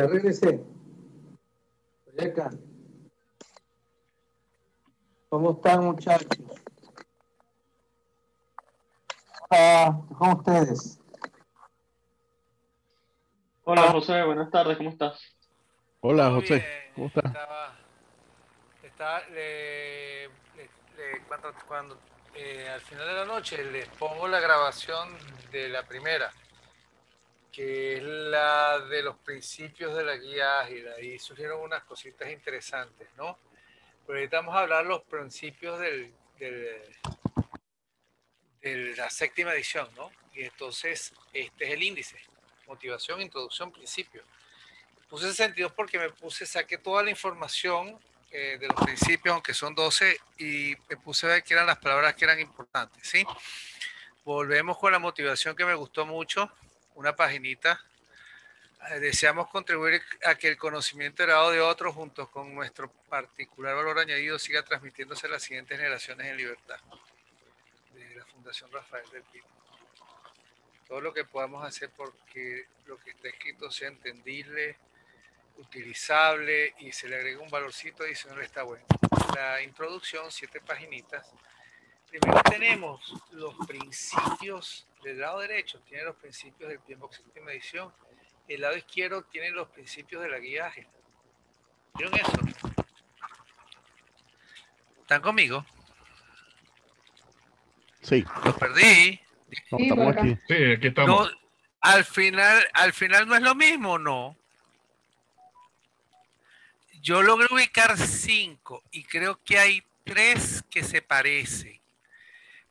Ya regresé. Estoy acá. ¿Cómo están, muchachos? ¿Cómo ustedes? Hola José, buenas tardes, ¿cómo estás? Hola Todo José, bien, ¿cómo estás? estaba cuando al final de la noche les pongo la grabación de la primera, que es la de los principios de la guía ágil. Ahí surgieron unas cositas interesantes, ¿no? Pero ahorita vamos a hablar los principios de la séptima edición, ¿no? Y entonces este es el índice: motivación, introducción, principio. Puse 62 porque saqué toda la información de los principios, aunque son 12, y me puse a ver qué eran las palabras que eran importantes, ¿sí? Volvemos con la motivación, que me gustó mucho, una paginita. Deseamos contribuir a que el conocimiento heredado de otros, junto con nuestro particular valor añadido, siga transmitiéndose a las siguientes generaciones en libertad. De la Fundación Rafael del Pino. Todo lo que podamos hacer porque lo que está escrito sea entendible, utilizable y se le agrega un valorcito adicional, está bueno. La introducción, 7 paginitas. Primero tenemos los principios del lado derecho, tiene los principios del PMBOK séptima edición. El lado izquierdo tiene los principios de la guía ágil. ¿Vieron eso? ¿Están conmigo? Sí, Los perdí. no, Sí, por estamos acá. aquí. Sí, aquí No, estamos. al final no es lo mismo, no. Yo logré ubicar 5 y creo que hay 3 que se parecen.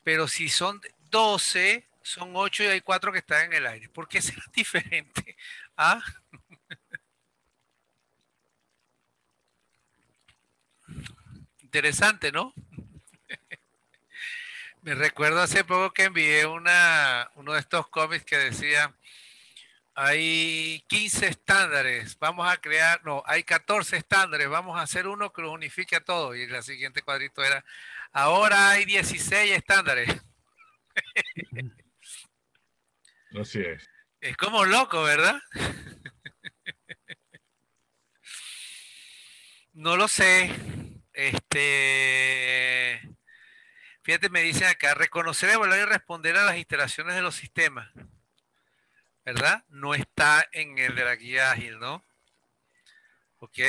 Pero si son 12, son 8 y hay 4 que están en el aire. ¿Por qué será diferente? ¿Ah? Interesante, ¿no? Me recuerdo hace poco que envié uno de estos cómics que decía, hay 15 estándares, vamos a crear, no, hay 14 estándares, vamos a hacer uno que los unifique a todos. Y el siguiente cuadrito era, ahora hay 16 estándares. Así es. Es como loco, ¿verdad? No lo sé. Fíjate, me dicen acá, reconocer, evaluar y responder a las iteraciones de los sistemas, ¿verdad? No está en el de la guía ágil, ¿no? ¿Ok?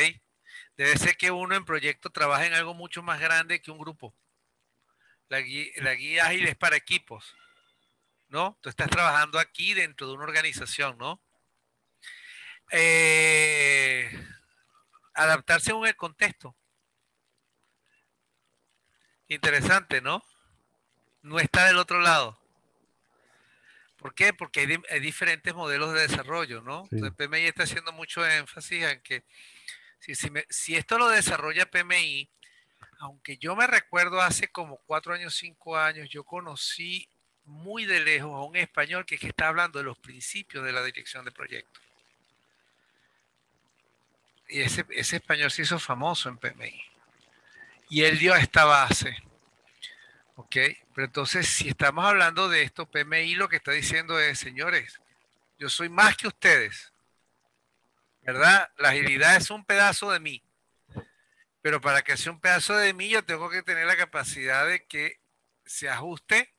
Debe ser que uno en proyecto trabaja en algo mucho más grande que un grupo. La guía ágil es para equipos, ¿no? Tú estás trabajando aquí dentro de una organización, ¿no? Eh, adaptarse según el contexto. Interesante, ¿no? No está del otro lado. ¿Por qué? Porque hay diferentes modelos de desarrollo, ¿no? Sí. Entonces PMI está haciendo mucho énfasis en que si esto lo desarrolla PMI, aunque yo me recuerdo hace como 4 años, 5 años, yo conocí muy de lejos a un español que está hablando de los principios de la dirección de proyectos. Y ese español se hizo famoso en PMI. Y él dio esta base. ¿Ok? Pero entonces, si estamos hablando de esto, PMI lo que está diciendo es, señores, yo soy más que ustedes, ¿verdad? La agilidad es un pedazo de mí. Pero para que sea un pedazo de mí, yo tengo que tener la capacidad de que se ajuste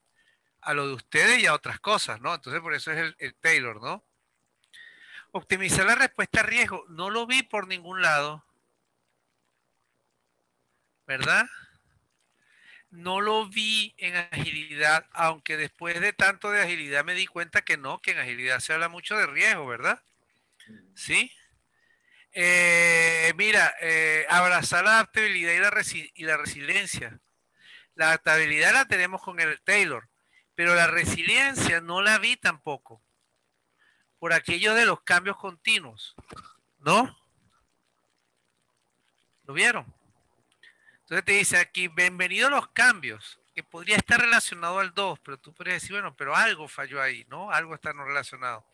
a lo de ustedes y a otras cosas, ¿no? Entonces, por eso es el Taylor, ¿no? Optimizar la respuesta a riesgo. No lo vi por ningún lado, ¿verdad? No lo vi en agilidad, aunque después de tanto de agilidad me di cuenta que no, que en agilidad se habla mucho de riesgo, ¿verdad? ¿Sí? Mira, abrazar la adaptabilidad y la resiliencia. La adaptabilidad la tenemos con el Taylor, pero la resiliencia no la vi tampoco, por aquello de los cambios continuos, ¿no? ¿Lo vieron? Entonces te dice aquí, bienvenido a los cambios, que podría estar relacionado al 2, pero tú podrías decir, bueno, pero algo falló ahí, ¿no? Algo está no relacionado.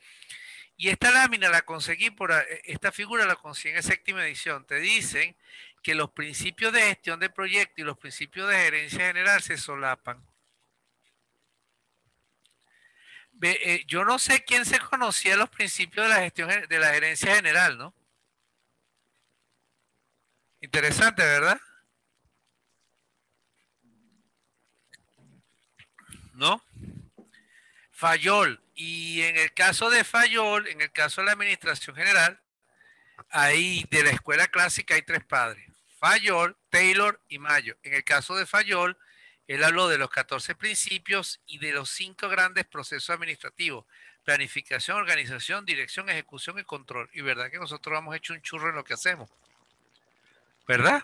Y esta lámina la conseguí esta figura la conseguí en séptima edición. Te dicen que los principios de gestión de proyecto y los principios de gerencia general se solapan. Yo no sé quién se conocía los principios de la gestión de la gerencia general, ¿no? Interesante, ¿verdad? ¿No? Fayol. Y en el caso de Fayol, en el caso de la administración general, ahí de la escuela clásica hay tres padres. Fayol, Taylor y Mayo. En el caso de Fayol, él habló de los 14 principios y de los 5 grandes procesos administrativos. Planificación, organización, dirección, ejecución y control. Y verdad que nosotros hemos hecho un churro en lo que hacemos. ¿Verdad?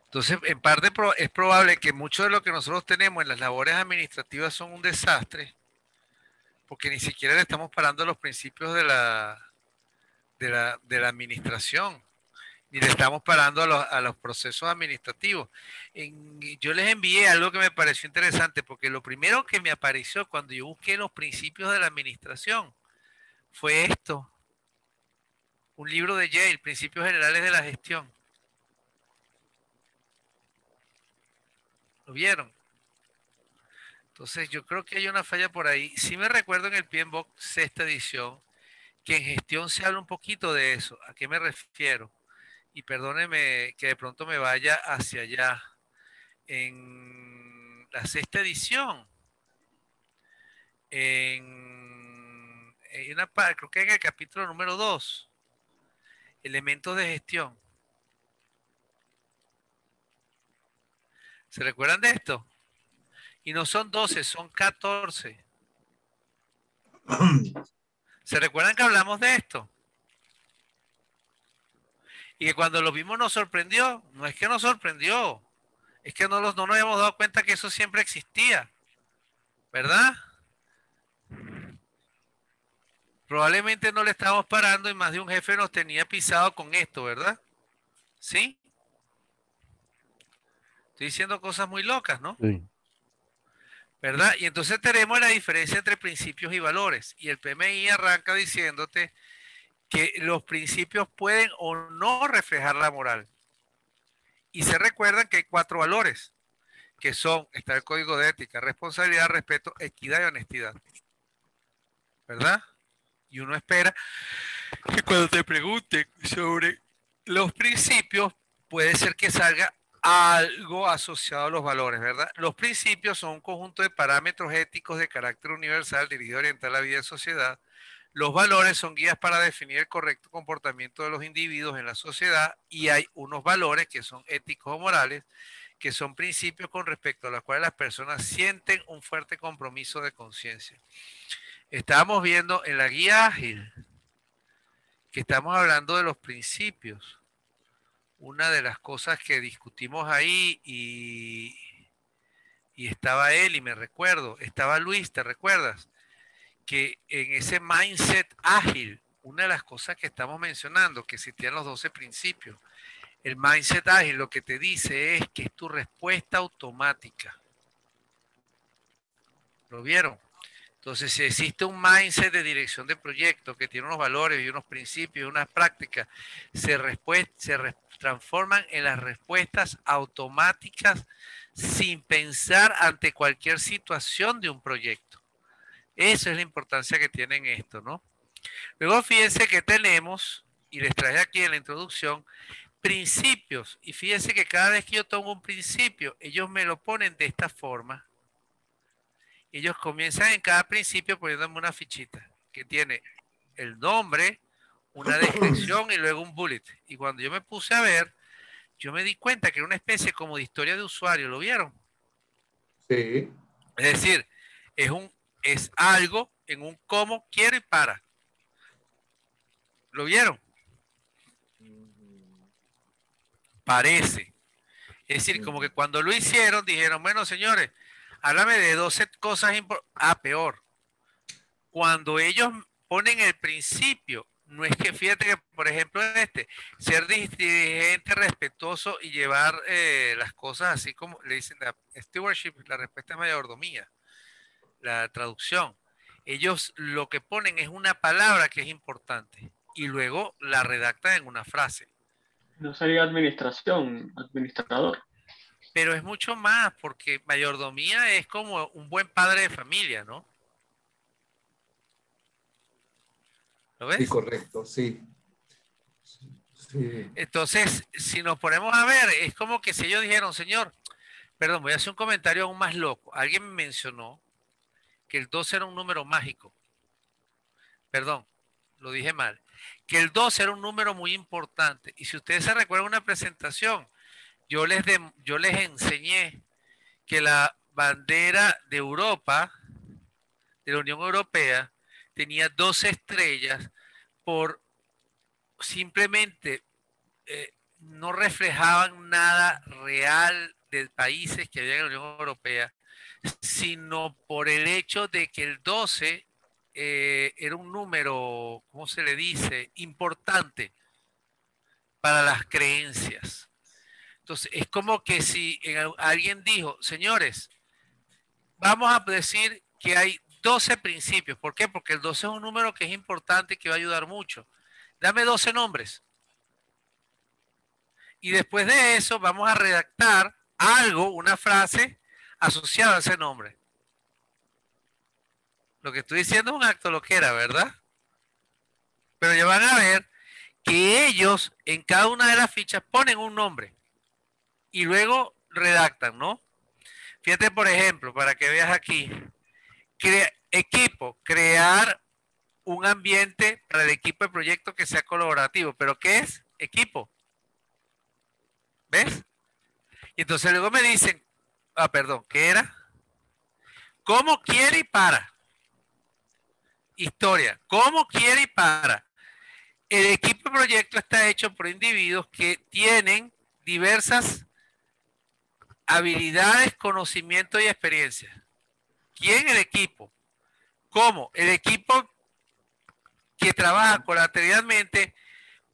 Entonces, en parte es probable que mucho de lo que nosotros tenemos en las labores administrativas son un desastre, porque ni siquiera le estamos parando los principios de la administración, ni le estamos parando a los procesos administrativos. Yo les envié algo que me pareció interesante, porque lo primero que me apareció cuando yo busqué los principios de la administración fue esto, un libro de Yale, Principios Generales de la Gestión. ¿Lo vieron? Entonces yo creo que hay una falla por ahí. Sí me recuerdo en el PMBOK sexta edición que en gestión se habla un poquito de eso. ¿A qué me refiero? Y perdóneme que de pronto me vaya hacia allá. En la sexta edición, creo que en el capítulo número 2, elementos de gestión. ¿Se recuerdan de esto? Y no son 12, son 14. ¿Se recuerdan que hablamos de esto? Y que cuando lo vimos nos sorprendió. No es que nos sorprendió, es que no nos habíamos dado cuenta que eso siempre existía, ¿verdad? Probablemente no le estábamos parando y más de un jefe nos tenía pisado con esto, ¿verdad? ¿Sí? Estoy diciendo cosas muy locas, ¿no? Sí. ¿Verdad? Y entonces tenemos la diferencia entre principios y valores. Y el PMI arranca diciéndote que los principios pueden o no reflejar la moral. Y se recuerdan que hay 4 valores, que son, está el código de ética, responsabilidad, respeto, equidad y honestidad. ¿Verdad? Y uno espera que cuando te pregunten sobre los principios, puede ser que salga algo asociado a los valores, ¿verdad? Los principios son un conjunto de parámetros éticos de carácter universal dirigido a orientar la vida en sociedad. Los valores son guías para definir el correcto comportamiento de los individuos en la sociedad y hay unos valores que son éticos o morales, que son principios con respecto a los cuales las personas sienten un fuerte compromiso de conciencia. Estábamos viendo en la guía ágil que estamos hablando de los principios. Una de las cosas que discutimos ahí y estaba él y me recuerdo, estaba Luis, ¿te recuerdas? Que en ese mindset ágil, una de las cosas que estamos mencionando, que existían los 12 principios, el mindset ágil lo que te dice es que es tu respuesta automática. ¿Lo vieron? Entonces, si existe un mindset de dirección de proyecto que tiene unos valores y unos principios y unas prácticas, se transforman en las respuestas automáticas sin pensar ante cualquier situación de un proyecto. Esa es la importancia que tienen esto, ¿no? Luego fíjense que tenemos, y les traje aquí en la introducción, principios. Y fíjense que cada vez que yo tomo un principio, ellos me lo ponen de esta forma. Ellos comienzan en cada principio poniéndome una fichita que tiene el nombre, una descripción y luego un bullet. Y cuando yo me puse a ver, yo me di cuenta que era una especie como de historia de usuario. ¿Lo vieron? Sí. Es decir, es algo en un cómo, quiero y para. ¿Lo vieron? Parece. Es decir, como que cuando lo hicieron, dijeron, bueno, señores, háblame de 12 cosas importantes. Ah, peor. Cuando ellos ponen el principio, no es que, fíjate que, por ejemplo, ser dirigente, respetuoso y llevar las cosas así como le dicen, la stewardship, la respuesta es mayordomía, la traducción. Ellos lo que ponen es una palabra que es importante y luego la redactan en una frase. No sería administración, administrador. Pero es mucho más, porque mayordomía es como un buen padre de familia, ¿no? ¿Lo ves? Sí, correcto, sí. Sí. Entonces, si nos ponemos a ver, es como que si ellos dijeron, señor, perdón, voy a hacer un comentario aún más loco. Alguien me mencionó que el 2 era un número mágico. Perdón, lo dije mal. Que el 2 era un número muy importante. Y si ustedes se recuerdan una presentación, yo les enseñé que la bandera de Europa, de la Unión Europea, tenía 12 estrellas por simplemente no reflejaban nada real de países que había en la Unión Europea, sino por el hecho de que el 12 era un número, ¿cómo se le dice?, importante para las creencias. Entonces, es como que si alguien dijo, señores, vamos a decir que hay 12 principios. ¿Por qué? Porque el 12 es un número que es importante y que va a ayudar mucho. Dame 12 nombres. Y después de eso vamos a redactar algo, una frase asociada a ese nombre. Lo que estoy diciendo es un acto loquera, ¿verdad? Pero ya van a ver que ellos en cada una de las fichas ponen un nombre y luego redactan, ¿no? Fíjate, por ejemplo, para que veas aquí, equipo, crear un ambiente para el equipo de proyecto que sea colaborativo. ¿Pero qué es? Equipo. ¿Ves? Y entonces luego me dicen, perdón, ¿qué era? ¿Cómo quiere y para? Historia. ¿Cómo quiere y para? El equipo de proyecto está hecho por individuos que tienen diversas habilidades, conocimiento y experiencia. ¿Quién? El equipo. ¿Cómo? El equipo que trabaja colateralmente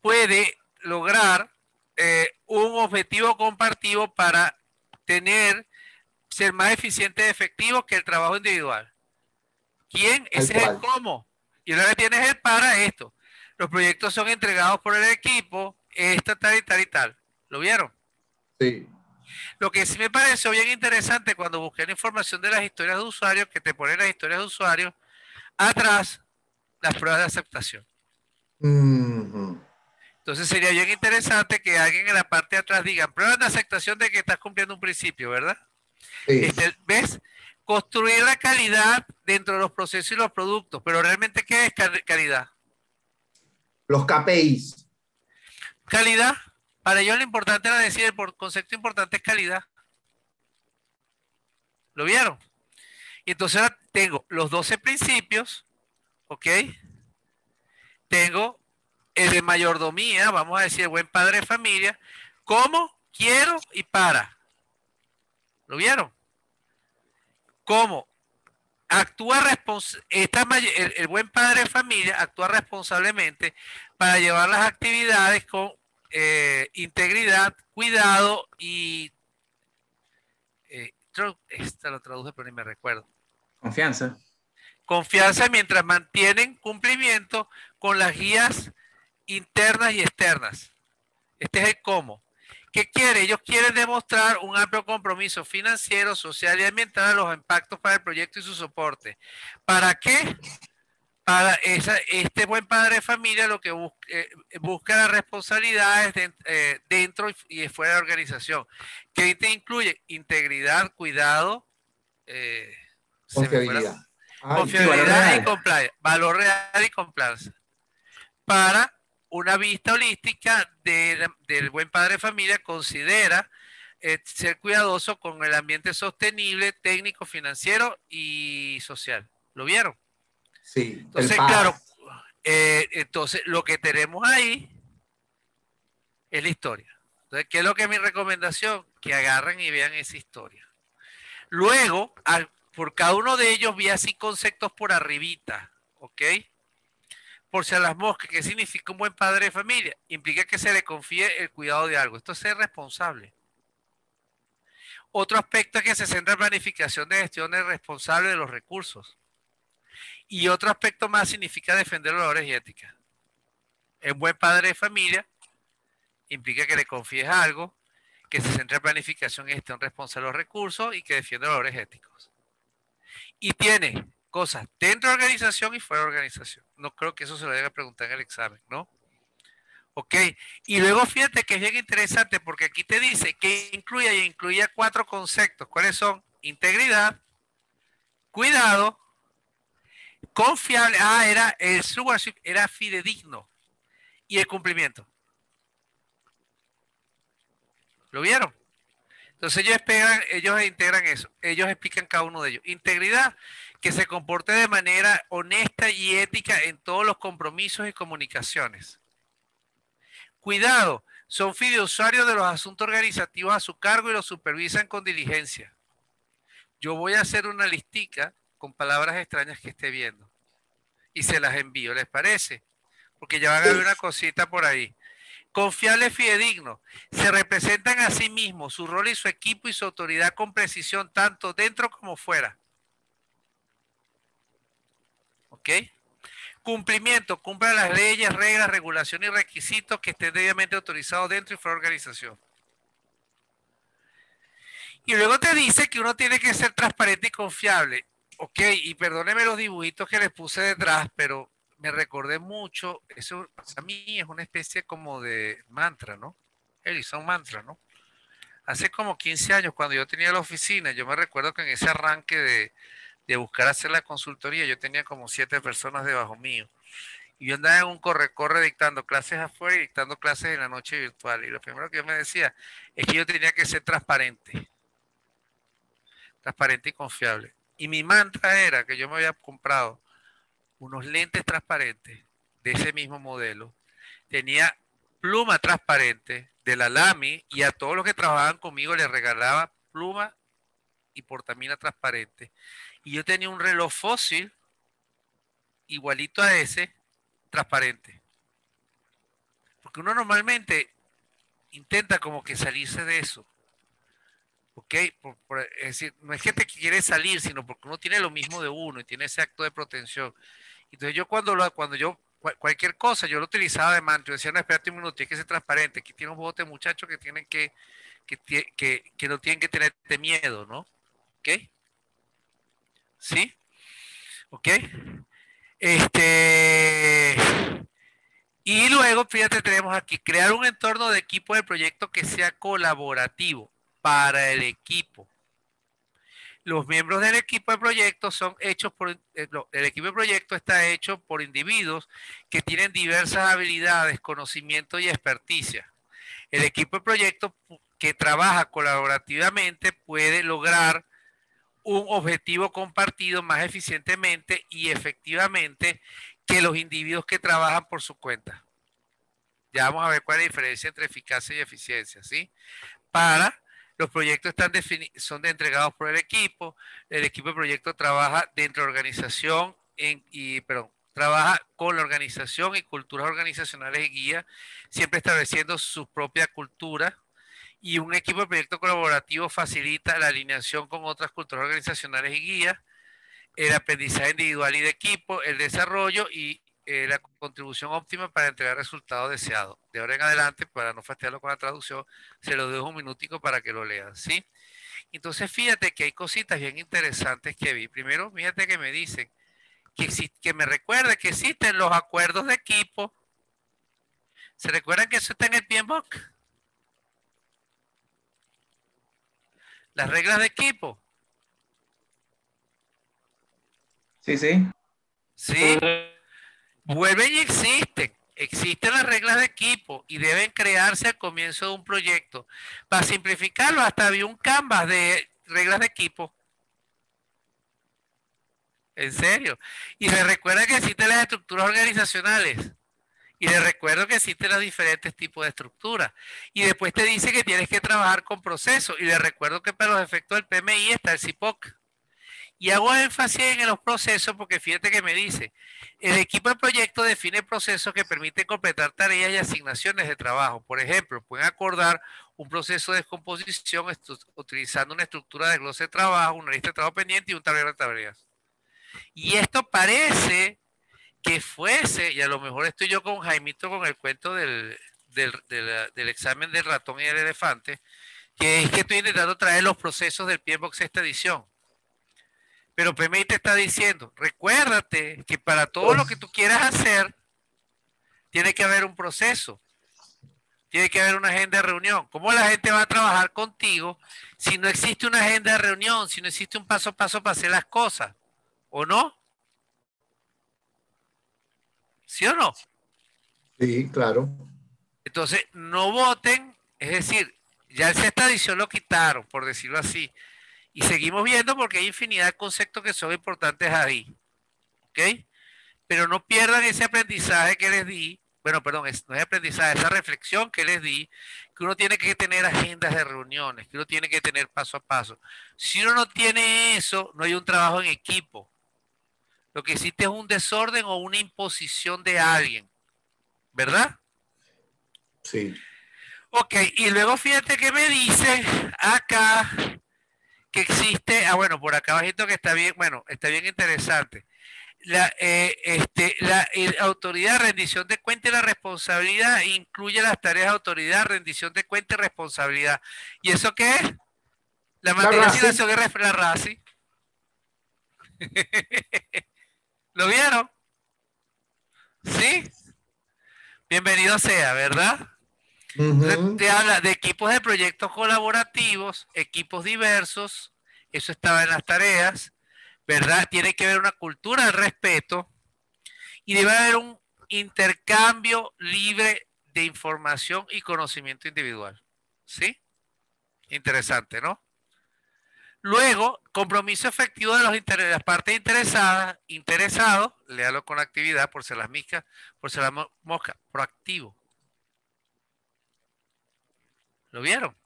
puede lograr un objetivo compartido para ser más eficiente y efectivo que el trabajo individual. ¿Quién? Ese es el cómo. Y ahora tienes el para esto. Los proyectos son entregados por el equipo, esta, tal y tal y tal. ¿Lo vieron? Sí. Lo que sí me pareció bien interesante cuando busqué la información de las historias de usuarios, que te ponen las historias de usuarios, atrás las pruebas de aceptación. Entonces sería bien interesante que alguien en la parte de atrás diga, pruebas de aceptación de que estás cumpliendo un principio, ¿verdad? Sí. ¿Ves? Construir la calidad dentro de los procesos y los productos, pero realmente ¿qué es calidad? Los KPIs. Calidad, para ellos lo importante era decir, el concepto importante es calidad. ¿Lo vieron? Y entonces ahora tengo los 12 principios, ¿ok? Tengo el de mayordomía, vamos a decir, el buen padre de familia, cómo, quiero y para. ¿Lo vieron? ¿Cómo? Actúa el buen padre de familia actúa responsablemente para llevar las actividades con integridad, cuidado y esta lo traduje pero ni me recuerdo. Confianza. Confianza mientras mantienen cumplimiento con las guías internas y externas. Este es el cómo. ¿Qué quiere? Ellos quieren demostrar un amplio compromiso financiero, social y ambiental a los impactos para el proyecto y su soporte. ¿Para qué? Para este buen padre de familia lo que busca las responsabilidades dentro y fuera de la organización. ¿Qué te incluye? Integridad, cuidado, Confiabilidad. confiabilidad y compliance. Valor real y compliance. Para una vista holística del buen padre de familia, considera ser cuidadoso con el ambiente sostenible, técnico, financiero y social. ¿Lo vieron? Sí. Entonces, claro, entonces lo que tenemos ahí es la historia. Entonces, ¿qué es lo que es mi recomendación? Que agarren y vean esa historia. Luego, por cada uno de ellos vi así conceptos por arribita, ¿ok? Por si a las moscas, ¿qué significa un buen padre de familia? Implica que se le confíe el cuidado de algo. Esto es ser responsable. Otro aspecto es que se centra en planificación de gestión responsable de los recursos. Y otro aspecto más significa defender los valores y ética. Un buen padre de familia implica que le confíes algo, que se centra en planificación y gestión responsable de los recursos y que defiende los valores éticos. Y tiene cosas dentro de la organización y fuera de la organización. No creo que eso se lo deba preguntar en el examen, ¿no? ¿Ok? Y luego fíjate que es bien interesante porque aquí te dice que incluía 4 conceptos. ¿Cuáles son? Integridad, cuidado, confiable. Era el stewardship, era fidedigno. Y el cumplimiento. ¿Lo vieron? Entonces ellos integran eso. Ellos explican cada uno de ellos. Integridad, que se comporte de manera honesta y ética en todos los compromisos y comunicaciones. Cuidado, son fideusuarios de los asuntos organizativos a su cargo y los supervisan con diligencia. Yo voy a hacer una listica con palabras extrañas que esté viendo y se las envío, ¿les parece? Porque ya van a ver una cosita por ahí. Confiable y fidedigno. Se representan a sí mismos, su rol y su equipo y su autoridad con precisión, tanto dentro como fuera. ¿Ok? Cumplimiento. Cumplan las leyes, reglas, regulaciones y requisitos que estén debidamente autorizados dentro y fuera de la organización. Y luego te dice que uno tiene que ser transparente y confiable. Ok, y perdónenme los dibujitos que les puse detrás, pero me recordé mucho, eso a mí es una especie como de mantra, ¿no? Son mantra, ¿no? Hace como 15 años, cuando yo tenía la oficina, yo me recuerdo que en ese arranque de buscar hacer la consultoría, yo tenía como 7 personas debajo mío. Y yo andaba en un corre-corre dictando clases afuera y dictando clases en la noche virtual. Y lo primero que yo me decía es que yo tenía que ser transparente y confiable. Y mi mantra era que yo me había comprado unos lentes transparentes de ese mismo modelo. Tenía pluma transparente de la Lamy y a todos los que trabajaban conmigo les regalaba pluma y portamina transparente. Y yo tenía un reloj fósil igualito a ese, transparente. Porque uno normalmente intenta como que salirse de eso. ¿Ok? Es decir, no es que te quiere salir, sino porque uno tiene lo mismo de uno y tiene ese acto de protección. Entonces yo cualquier cosa, yo lo utilizaba de mantra. Yo decía, no, espérate un minuto, tienes que ser transparente. Aquí tiene un bote de muchachos que tienen que no tienen que tenerte miedo, ¿no? ¿Ok? ¿Sí? ¿Ok? Y luego, fíjate, tenemos aquí, crear un entorno de equipo de proyecto que sea colaborativo para el equipo. Los miembros del equipo de proyecto son hechos el equipo de proyecto está hecho por individuos que tienen diversas habilidades, conocimiento y experticia. El equipo de proyecto que trabaja colaborativamente puede lograr un objetivo compartido más eficientemente y efectivamente que los individuos que trabajan por su cuenta. Ya vamos a ver cuál es la diferencia entre eficacia y eficiencia, ¿sí? Los proyectos son entregados por el equipo de proyecto trabaja dentro de la organización trabaja con la organización y culturas organizacionales y guía, siempre estableciendo su propia cultura. Y un equipo de proyecto colaborativo facilita la alineación con otras culturas organizacionales y guías, el aprendizaje individual y de equipo, el desarrollo y la contribución óptima para entregar resultados deseados. De ahora en adelante, para no fastidiarlo con la traducción, se lo dejo un minutico para que lo lean, ¿sí? Entonces, fíjate que hay cositas bien interesantes que vi. Primero, fíjate que me dicen que me recuerde que existen los acuerdos de equipo. ¿Se recuerdan que eso está en el PMBOK? Las reglas de equipo. Sí, sí. Sí, vuelven y existen. Existen las reglas de equipo y deben crearse al comienzo de un proyecto. Para simplificarlo, hasta había un canvas de reglas de equipo. En serio. Y les recuerda que existen las estructuras organizacionales. Y les recuerdo que existen los diferentes tipos de estructuras. Y después te dice que tienes que trabajar con procesos. Y les recuerdo que para los efectos del PMI está el CIPOC. Y hago énfasis en los procesos porque fíjate que me dice, el equipo de proyecto define procesos que permiten completar tareas y asignaciones de trabajo. Por ejemplo, pueden acordar un proceso de descomposición utilizando una estructura de glose de trabajo, una lista de trabajo pendiente y un tablero de tareas. Y esto parece que fuese, y a lo mejor estoy yo con Jaimito con el cuento del examen del ratón y el elefante, que es que estoy intentando traer los procesos del PMBOK sexta edición. Pero PMI te está diciendo, recuérdate que para todo lo que tú quieras hacer, tiene que haber un proceso. Tiene que haber una agenda de reunión. ¿Cómo la gente va a trabajar contigo si no existe una agenda de reunión, si no existe un paso a paso para hacer las cosas? ¿O no? ¿Sí o no? Sí, claro. Entonces, no voten, es decir, ya el sexta edición lo quitaron, por decirlo así. Y seguimos viendo porque hay infinidad de conceptos que son importantes ahí. ¿Ok? Pero no pierdan ese aprendizaje que les di. Bueno, perdón, no es aprendizaje, esa reflexión que les di, que uno tiene que tener agendas de reuniones, que uno tiene que tener paso a paso. Si uno no tiene eso, no hay un trabajo en equipo. Lo que existe es un desorden o una imposición de alguien, ¿verdad? Sí. Ok, y luego fíjate que me dice acá que existe, bueno, por acá bajito que está bien, bueno, está bien interesante. La autoridad, rendición de cuenta y la responsabilidad incluye las tareas de autoridad, rendición de cuenta y responsabilidad. ¿Y eso qué es? La La materia de RACI. asignación es la RACI. ¿Lo vieron? ¿Sí? Bienvenido sea, ¿verdad? Entonces Ujú. te habla de equipos de proyectos colaborativos, equipos diversos, eso estaba en las tareas, ¿verdad? Tiene que haber una cultura de respeto y debe haber un intercambio libre de información y conocimiento individual. ¿Sí? Interesante, ¿no? Luego, compromiso efectivo de las partes interesados, léalo con actividad por ser las miscas, por ser la mosca, proactivo. ¿Lo vieron?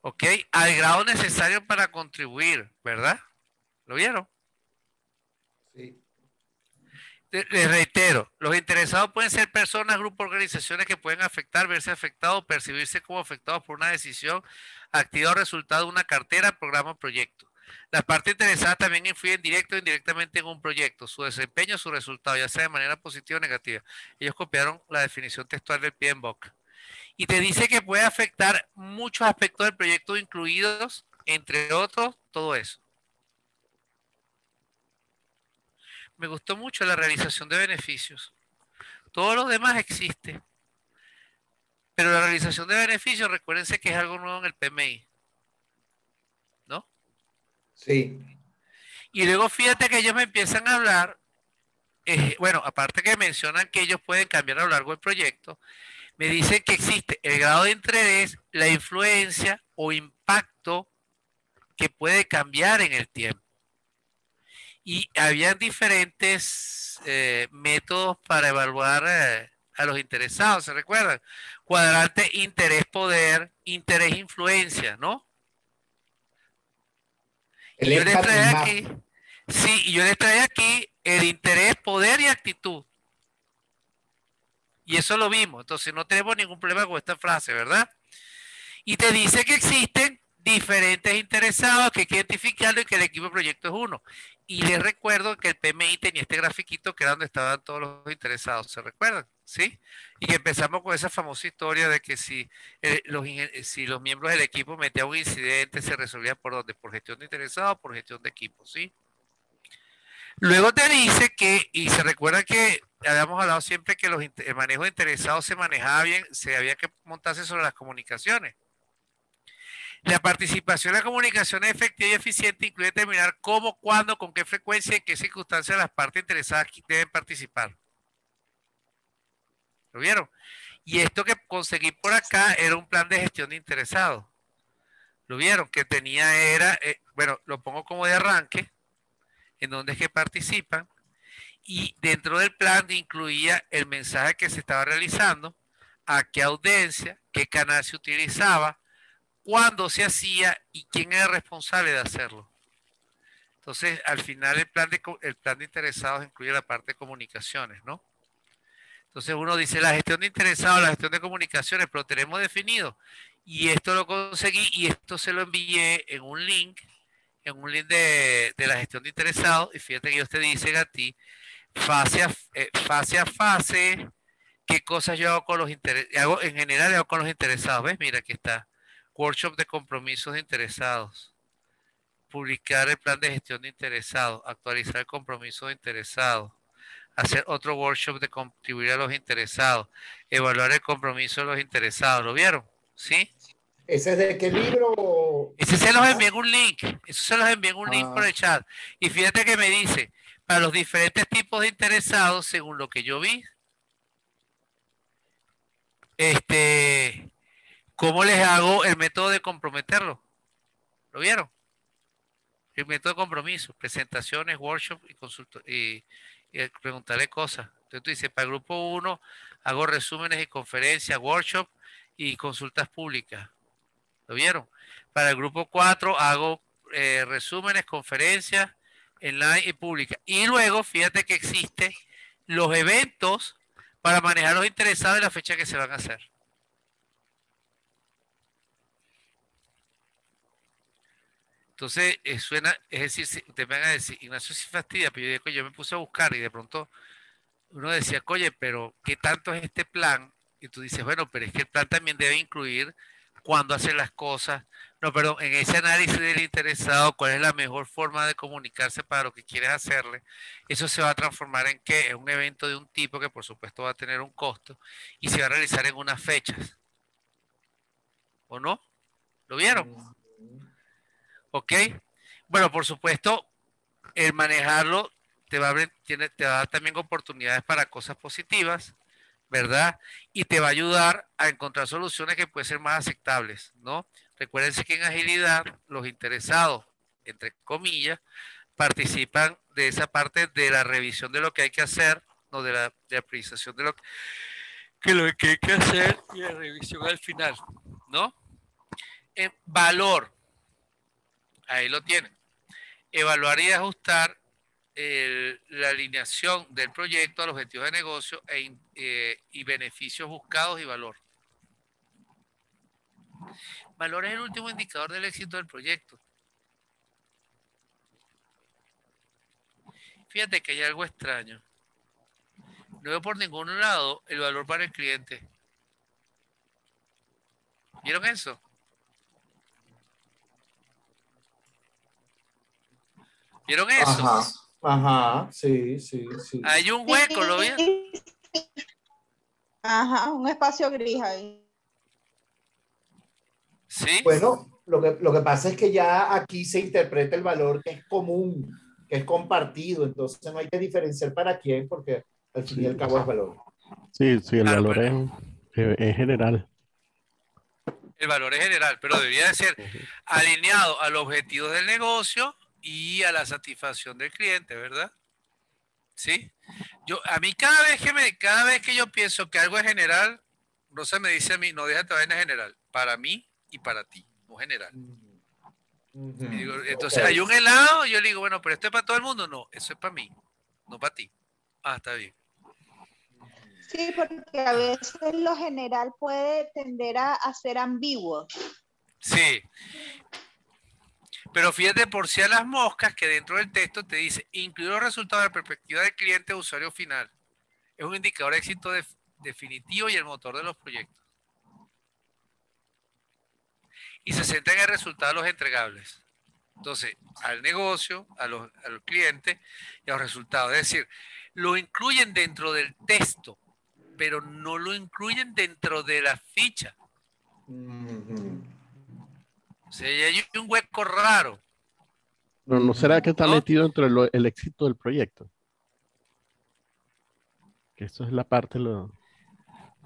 ¿Ok? Al grado necesario para contribuir, ¿verdad? ¿Lo vieron? Sí. Les reitero, los interesados pueden ser personas, grupos, organizaciones que pueden afectar, verse afectados, percibirse como afectados por una decisión, actividad o resultado de una cartera, programa o proyecto. Las partes interesadas también influyen directo o indirectamente en un proyecto, su desempeño, su resultado, ya sea de manera positiva o negativa. Ellos copiaron la definición textual del PMBOK. Y te dice que puede afectar muchos aspectos del proyecto, incluidos, entre otros, todo eso. Me gustó mucho la realización de beneficios. Todo lo demás existe. Pero la realización de beneficios, recuérdense que es algo nuevo en el PMI, ¿no? Sí. Y luego fíjate que ellos me empiezan a hablar, bueno, aparte que mencionan que ellos pueden cambiar a lo largo del proyecto, me dicen que existe el grado de interés, la influencia o impacto que puede cambiar en el tiempo. Y habían diferentes métodos para evaluar a los interesados, ¿se recuerdan? Cuadrante interés-poder, interés-influencia, ¿no? El Y yo les traje ESCAT-MAP. aquí, sí, y yo les traje aquí el interés, poder y actitud. Y eso lo vimos. Entonces no tenemos ningún problema con esta frase, ¿verdad? Y te dice que existen diferentes interesados, que hay que identificarlo y que el equipo de proyecto es uno. Y les recuerdo que el PMI tenía este grafiquito que era donde estaban todos los interesados, ¿se recuerdan? ¿Sí? Y que empezamos con esa famosa historia de que si los miembros del equipo metían un incidente, se resolvía por dónde, por gestión de interesados, por gestión de equipo, ¿sí? Luego te dice que, y se recuerda que habíamos hablado siempre que el manejo de interesados se manejaba bien, se había que montarse sobre las comunicaciones. La participación en la comunicación efectiva y eficiente incluye determinar cómo, cuándo, con qué frecuencia y en qué circunstancias las partes interesadas deben participar. ¿Lo vieron? Y esto que conseguí por acá era un plan de gestión de interesados. ¿Lo vieron? Que tenía bueno, lo pongo como de arranque, en donde es que participan, y dentro del plan incluía el mensaje que se estaba realizando, a qué audiencia, qué canal se utilizaba, cuándo se hacía y quién era responsable de hacerlo. Entonces, al final el plan de interesados incluye la parte de comunicaciones, ¿no? Entonces uno dice la gestión de interesados, la gestión de comunicaciones, pero tenemos definido. Y esto lo conseguí y esto se lo envié en un link de la gestión de interesados. Y fíjate que ellos te dicen a ti, fase a fase, qué cosas yo hago con los interesados, en general hago con los interesados. ¿Ves? Mira, aquí está. Workshop de compromisos de interesados. Publicar el plan de gestión de interesados. Actualizar el compromiso de interesados. hacer otro workshop de contribuir a los interesados, evaluar el compromiso de los interesados. ¿Lo vieron? ¿Sí? ¿Ese es de qué libro? Ese se los envié en un link. Eso se los envié en un link por el chat. Y fíjate que me dice, para los diferentes tipos de interesados, según lo que yo vi, ¿cómo les hago el método de comprometerlo? ¿Lo vieron? El método de compromiso, presentaciones, workshops y preguntarle cosas. Entonces tú dices, para el grupo 1 hago resúmenes y conferencias, workshops y consultas públicas. ¿Lo vieron? Para el grupo 4 hago resúmenes, conferencias, online y públicas. Y luego, fíjate que existen los eventos para manejar los interesados en la fecha que se van a hacer. Entonces, suena, es decir, si ustedes me van a decir, Ignacio sí fastidia, pero yo me puse a buscar y de pronto uno decía, oye, pero ¿qué tanto es este plan? Y tú dices, bueno, pero es que el plan también debe incluir cuándo hacer las cosas. No, perdón, en ese análisis del interesado, cuál es la mejor forma de comunicarse para lo que quieres hacerle. Eso se va a transformar en qué? En un evento de un tipo que por supuesto va a tener un costo y se va a realizar en unas fechas. ¿O no? ¿Lo vieron? ¿Ok? Bueno, por supuesto, el manejarlo te va te va a dar también oportunidades para cosas positivas, ¿verdad? Y te va a ayudar a encontrar soluciones que pueden ser más aceptables, ¿no? Recuérdense que en agilidad los interesados, entre comillas, participan de esa parte de la revisión de lo que hay que hacer, no de la priorización de lo que hay que hacer y la revisión al final, ¿no? Valor, ahí lo tienen. Evaluar y ajustar la alineación del proyecto al objetivo de negocio y beneficios buscados y valor. Valor es el último indicador del éxito del proyecto. Fíjate que hay algo extraño. No veo por ningún lado el valor para el cliente. ¿Vieron eso? ¿Vieron eso? Ajá, ajá, sí. Hay un hueco, ¿lo vieron? Ajá, un espacio gris ahí. Sí. Bueno, lo que pasa es que ya aquí se interpreta el valor que es común, que es compartido, entonces no hay que diferenciar para quién, porque al fin y al cabo es valor. Sí, el Claro, valor es general. El valor es general, pero debería de ser alineado a los objetivos del negocio y a la satisfacción del cliente, ¿verdad? ¿Sí? A mí cada vez que yo pienso que algo es general, Rosa me dice a mí, no, déjate vaina general, para mí y para ti, no general. Y digo, entonces hay un helado, y yo le digo, bueno, pero esto es para todo el mundo, no, eso es para mí, no para ti. Ah, está bien. Sí, porque a veces lo general puede tender a ser ambiguo. Sí. Pero fíjate por si a las moscas que dentro del texto te dice, incluir los resultados de la perspectiva del cliente o usuario final. Es un indicador de éxito definitivo y el motor de los proyectos. Y se centra en el resultado de los entregables. Entonces, al negocio, a los clientes y a los resultados. Es decir, lo incluyen dentro del texto, pero no lo incluyen dentro de la ficha. O sea, hay un hueco raro. Pero ¿no será que está metido entre el éxito del proyecto? Que eso es la parte...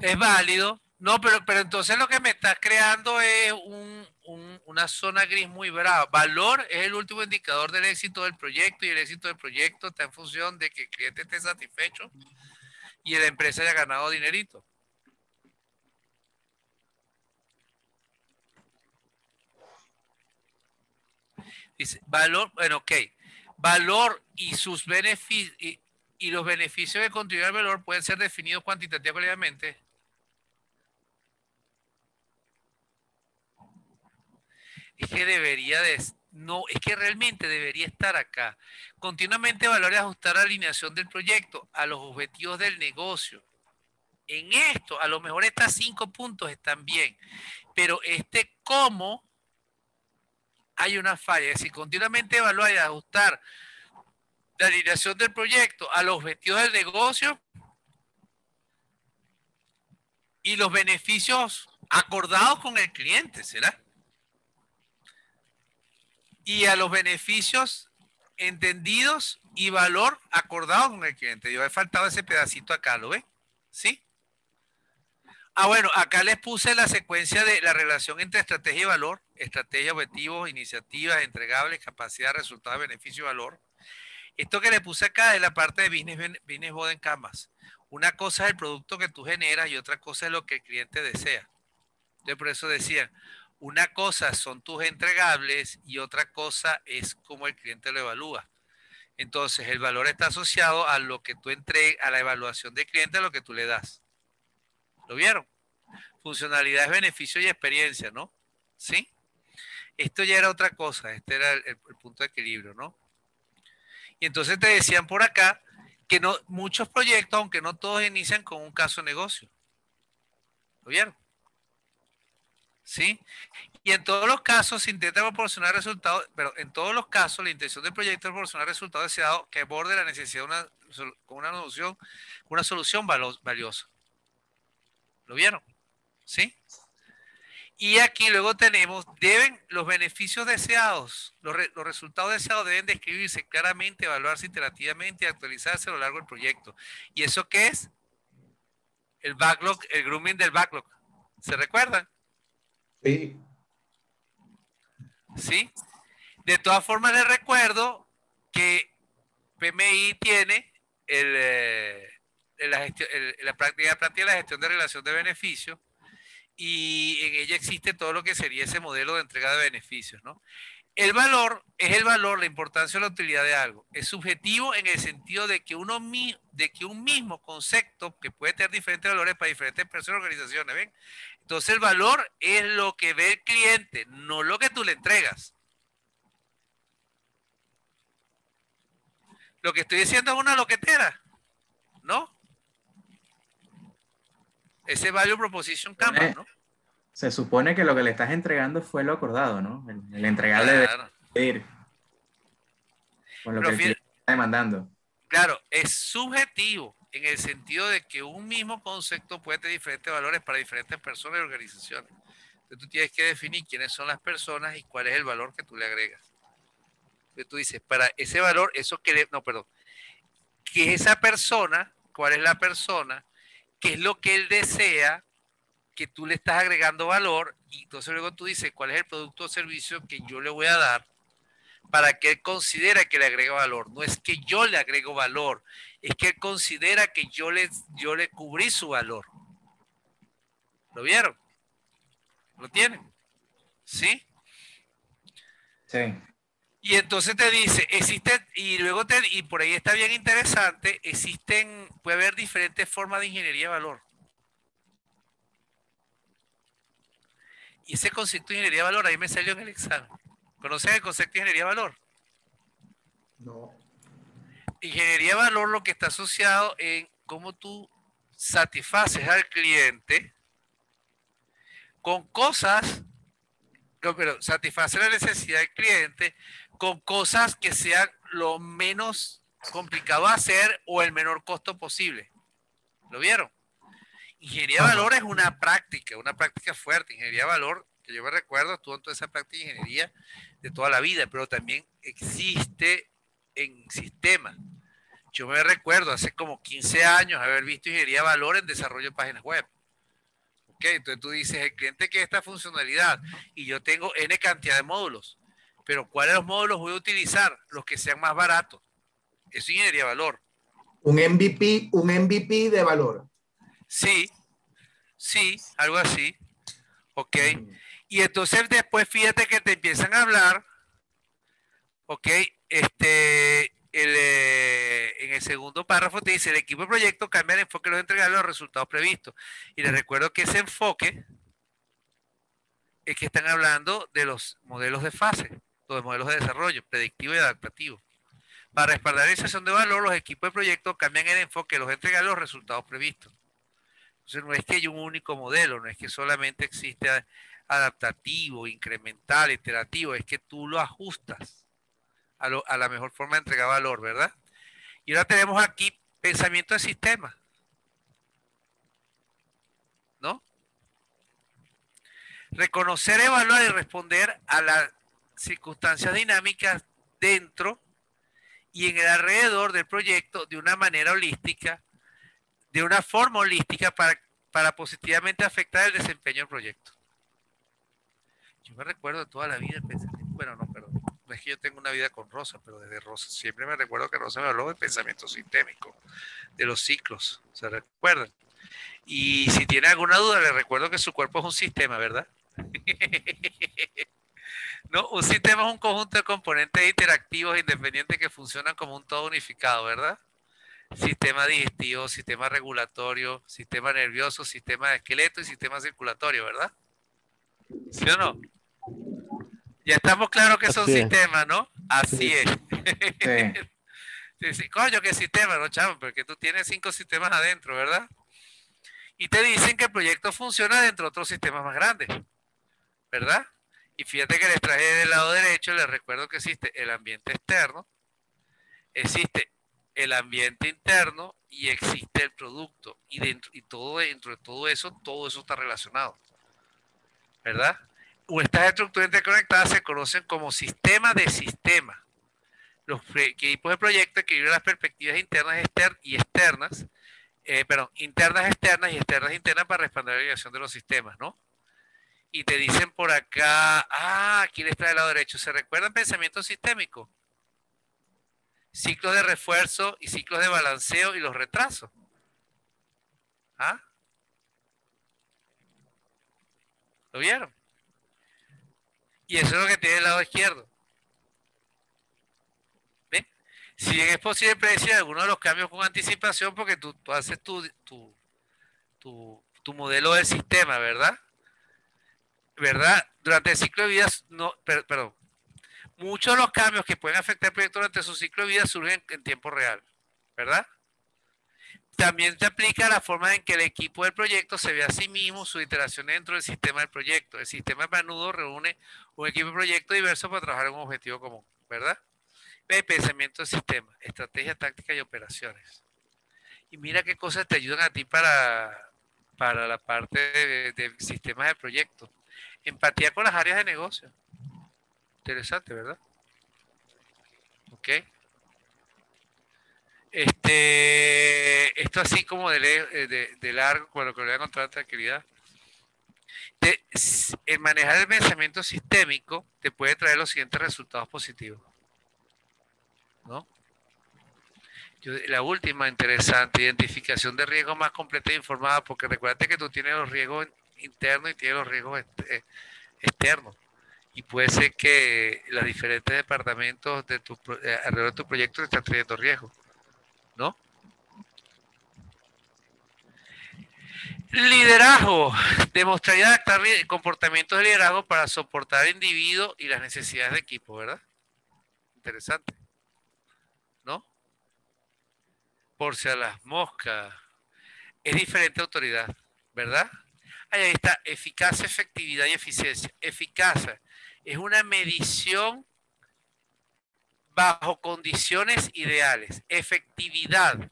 Es válido. No, pero entonces lo que me está creando es una zona gris muy brava. Valor es el último indicador del éxito del proyecto y el éxito del proyecto está en función de que el cliente esté satisfecho y la empresa haya ganado dinerito. Dice, valor, bueno, ok. Valor y sus beneficios y los beneficios de contribuir al valor pueden ser definidos cuantitativamente. Es que es que realmente debería estar acá. Continuamente evaluar y ajustar la alineación del proyecto a los objetivos del negocio. En esto, a lo mejor estos 5 puntos están bien, pero hay una falla. Es decir, continuamente evaluar y ajustar la alineación del proyecto a los objetivos del negocio y los beneficios acordados con el cliente, ¿será? Y a los beneficios entendidos y valor acordado con el cliente. Yo he faltado ese pedacito acá, ¿lo ven? ¿Sí? Ah, bueno, acá les puse la secuencia de la relación entre estrategia y valor, estrategia, objetivos, iniciativas, entregables, capacidad, resultados, beneficio y valor. Esto que le puse acá es la parte de business model canvas. Una cosa es el producto que tú generas y otra cosa es lo que el cliente desea. Entonces, por eso decía, una cosa son tus entregables y otra cosa es cómo el cliente lo evalúa. Entonces, el valor está asociado a lo que tú entregas, a la evaluación del cliente, a lo que tú le das. ¿Lo vieron? Funcionalidades, beneficio y experiencia, ¿no? ¿Sí? Esto ya era otra cosa, este era el punto de equilibrio, ¿no? Y entonces te decían por acá que no, muchos proyectos, aunque no todos inician con un caso de negocio. ¿Lo vieron? ¿Sí? Y en todos los casos se intenta proporcionar resultados, pero en todos los casos la intención del proyecto es proporcionar resultados deseados que aborde la necesidad con una solución valiosa. ¿Lo vieron? ¿Sí? Y aquí luego tenemos, los beneficios deseados, los resultados deseados deben describirse claramente, evaluarse iterativamente y actualizarse a lo largo del proyecto. ¿Y eso qué es? El backlog, el grooming del backlog. ¿Se recuerdan? Sí. ¿Sí? De todas formas les recuerdo que PMI tiene la práctica de la gestión de relación de beneficios y en ella existe todo lo que sería ese modelo de entrega de beneficios, ¿no? El valor es el valor, la importancia o la utilidad de algo. Es subjetivo en el sentido de que un mismo concepto que puede tener diferentes valores para diferentes personas y organizaciones, ¿ven? Entonces el valor es lo que ve el cliente, no lo que tú le entregas. Lo que estoy diciendo es una loquetera, ¿no? Ese Value Proposition Canvas, ¿no? Se supone que lo que le estás entregando fue lo acordado, ¿no? El entregable Claro. de ir con lo que el cliente está demandando. Claro, es subjetivo en el sentido de que un mismo concepto puede tener diferentes valores para diferentes personas y organizaciones. Entonces tú tienes que definir quiénes son las personas y cuál es el valor que tú le agregas. Entonces tú dices, para ese valor, ¿qué es esa persona? ¿Cuál es la persona? ¿Qué es lo que él desea? Que tú le estás agregando valor y entonces luego tú dices cuál es el producto o servicio que yo le voy a dar para que él considere que le agrega valor. No es que yo le agrego valor, es que él considera que yo le cubrí su valor. ¿Lo vieron? ¿Lo tienen? ¿Sí? Sí. Y entonces te dice, y por ahí está bien interesante, puede haber diferentes formas de ingeniería de valor. Y ese concepto de ingeniería de valor ahí me salió en el examen. ¿Conocen el concepto de ingeniería de valor? No. Ingeniería de valor lo que está asociado en cómo tú satisfaces al cliente con cosas, pero satisface la necesidad del cliente con cosas que sean lo menos complicado de hacer o el menor costo posible. ¿Lo vieron? Ingeniería de valor es una práctica fuerte. Ingeniería de valor, que yo me recuerdo, estuvo en toda esa práctica de ingeniería de toda la vida, pero también existe en sistemas. Yo me recuerdo hace como 15 años haber visto ingeniería de valor en desarrollo de páginas web. Ok, entonces tú dices, el cliente quiere esta funcionalidad y yo tengo N cantidad de módulos, pero ¿cuáles de los módulos voy a utilizar? Los que sean más baratos. Eso es ingeniería de valor. Un MVP de valor. Sí, algo así. Ok. Y entonces después fíjate que te empiezan a hablar, ok, en el segundo párrafo te dice, el equipo de proyecto cambia el enfoque de los entregables a los resultados previstos. Y les recuerdo que ese enfoque es que están hablando de los modelos de fase, los modelos de desarrollo, predictivo y adaptativo. Para respaldar la inserción de valor, los equipos de proyecto cambian el enfoque de los entregables a los resultados previstos. Entonces no es que haya un único modelo, no es que solamente existe adaptativo, incremental, iterativo, es que tú lo ajustas a la mejor forma de entregar valor, ¿verdad? Y ahora tenemos aquí pensamiento de sistema, ¿no? Reconocer, evaluar y responder a las circunstancias dinámicas dentro y en el alrededor del proyecto de una manera holística, de una forma holística para positivamente afectar el desempeño del proyecto. Yo me recuerdo toda la vida el pensamiento, bueno, no, perdón, no es que yo tengo una vida con Rosa, pero desde Rosa siempre me recuerdo que Rosa me habló del pensamiento sistémico, de los ciclos, ¿se recuerdan? Y si tiene alguna duda, le recuerdo que su cuerpo es un sistema, ¿verdad? No, un sistema es un conjunto de componentes interactivos e independientes que funcionan como un todo unificado, ¿verdad? Sistema digestivo, sistema regulatorio, sistema nervioso, sistema de esqueleto y sistema circulatorio, ¿verdad? ¿Sí o no? Ya estamos claros que son sistemas, ¿no? Así es. Sí. Sí, sí. Coño, ¿qué sistema? No, chavo, porque tú tienes 5 sistemas adentro, ¿verdad? Y te dicen que el proyecto funciona dentro de otros sistemas más grandes, ¿verdad? Y fíjate que les traje del lado derecho, les recuerdo que existe el ambiente externo, existe el ambiente interno y existe el producto. Y dentro de todo eso está relacionado, ¿verdad? O estas estructuras interconectadas se conocen como sistemas de sistemas. Los equipos de proyecto equilibran las perspectivas internas y externas, internas externas y externas internas para responder a la dirección de los sistemas, ¿no? Y te dicen por acá, aquí les trae el lado derecho. ¿Se recuerdan pensamiento sistémico? Ciclos de refuerzo y ciclos de balanceo y los retrasos. ¿Ah? ¿Lo vieron? Y eso es lo que tiene el lado izquierdo. ¿Ven? Si bien es posible predecir algunos de los cambios con anticipación, porque tú haces tu modelo del sistema, ¿verdad? ¿Verdad? Durante el ciclo de vida, no, perdón, muchos de los cambios que pueden afectar el proyecto durante su ciclo de vida surgen en tiempo real, ¿verdad? También se aplica la forma en que el equipo del proyecto se ve a sí mismo, sus iteraciones dentro del sistema del proyecto. El sistema a menudo reúne un equipo de proyecto diverso para trabajar en un objetivo común, ¿verdad? Pensamiento de sistema, estrategia, táctica y operaciones. Y mira qué cosas te ayudan a ti para la parte de sistemas de proyecto. Empatía con las áreas de negocio. Interesante, ¿verdad? Ok. Esto así como de largo, con lo que le voy a encontrar tranquilidad. El manejar el pensamiento sistémico te puede traer los siguientes resultados positivos, ¿no? La última interesante, identificación de riesgos más completa e informada, porque recuerda que tú tienes los riesgos internos y tienes los riesgos externos. Y puede ser que los diferentes departamentos alrededor de tu proyecto te están trayendo riesgos, ¿no? Liderazgo. Demostrar y adaptar comportamientos de liderazgo para soportar al individuo y las necesidades de equipo, ¿verdad? Interesante, ¿no? Por si a las moscas. Es diferente autoridad, ¿verdad? Ahí está, eficacia, efectividad y eficiencia. Eficacia es una medición bajo condiciones ideales. Efectividad,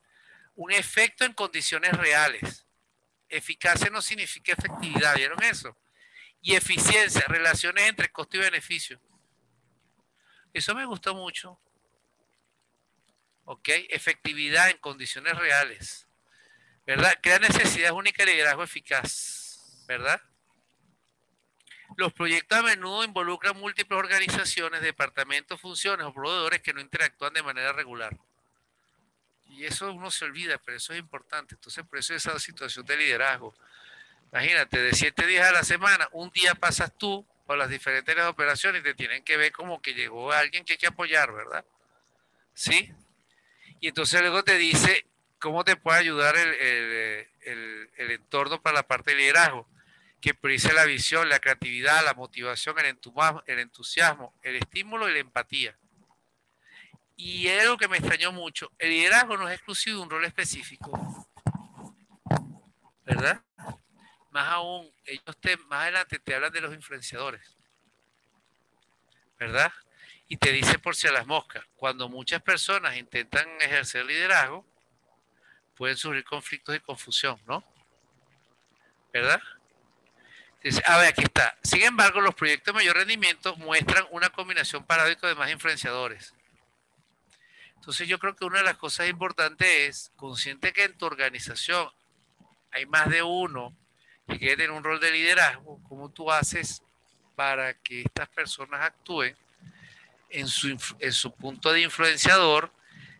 un efecto en condiciones reales. Eficacia no significa efectividad, ¿vieron eso? Y eficiencia, relaciones entre costo y beneficio. Eso me gustó mucho. ¿Ok? Efectividad en condiciones reales. ¿Verdad? Crea necesidades únicas de liderazgo eficaz. ¿Verdad? Los proyectos a menudo involucran múltiples organizaciones, departamentos, funciones o proveedores que no interactúan de manera regular. Y eso uno se olvida, pero eso es importante. Entonces, por eso esa situación de liderazgo. Imagínate, de 7 días a la semana, un día pasas tú por las diferentes operaciones y te tienen que ver como que llegó alguien que hay que apoyar, ¿verdad? ¿Sí? Y entonces luego te dice cómo te puede ayudar el entorno para la parte de liderazgo, que priorice la visión, la creatividad, la motivación, el entusiasmo, el estímulo y la empatía. Y es algo que me extrañó mucho. El liderazgo no es exclusivo de un rol específico, ¿verdad? Más aún, ellos más adelante te hablan de los influenciadores, ¿verdad? Y te dice por si a las moscas, cuando muchas personas intentan ejercer liderazgo, pueden surgir conflictos y confusión, ¿no? ¿Verdad? Dice, a ver, aquí está. Sin embargo, los proyectos de mayor rendimiento muestran una combinación paradójica de más influenciadores. Entonces yo creo que una de las cosas importantes es, consciente que en tu organización hay más de uno que quiere tener un rol de liderazgo, ¿cómo tú haces para que estas personas actúen en su punto de influenciador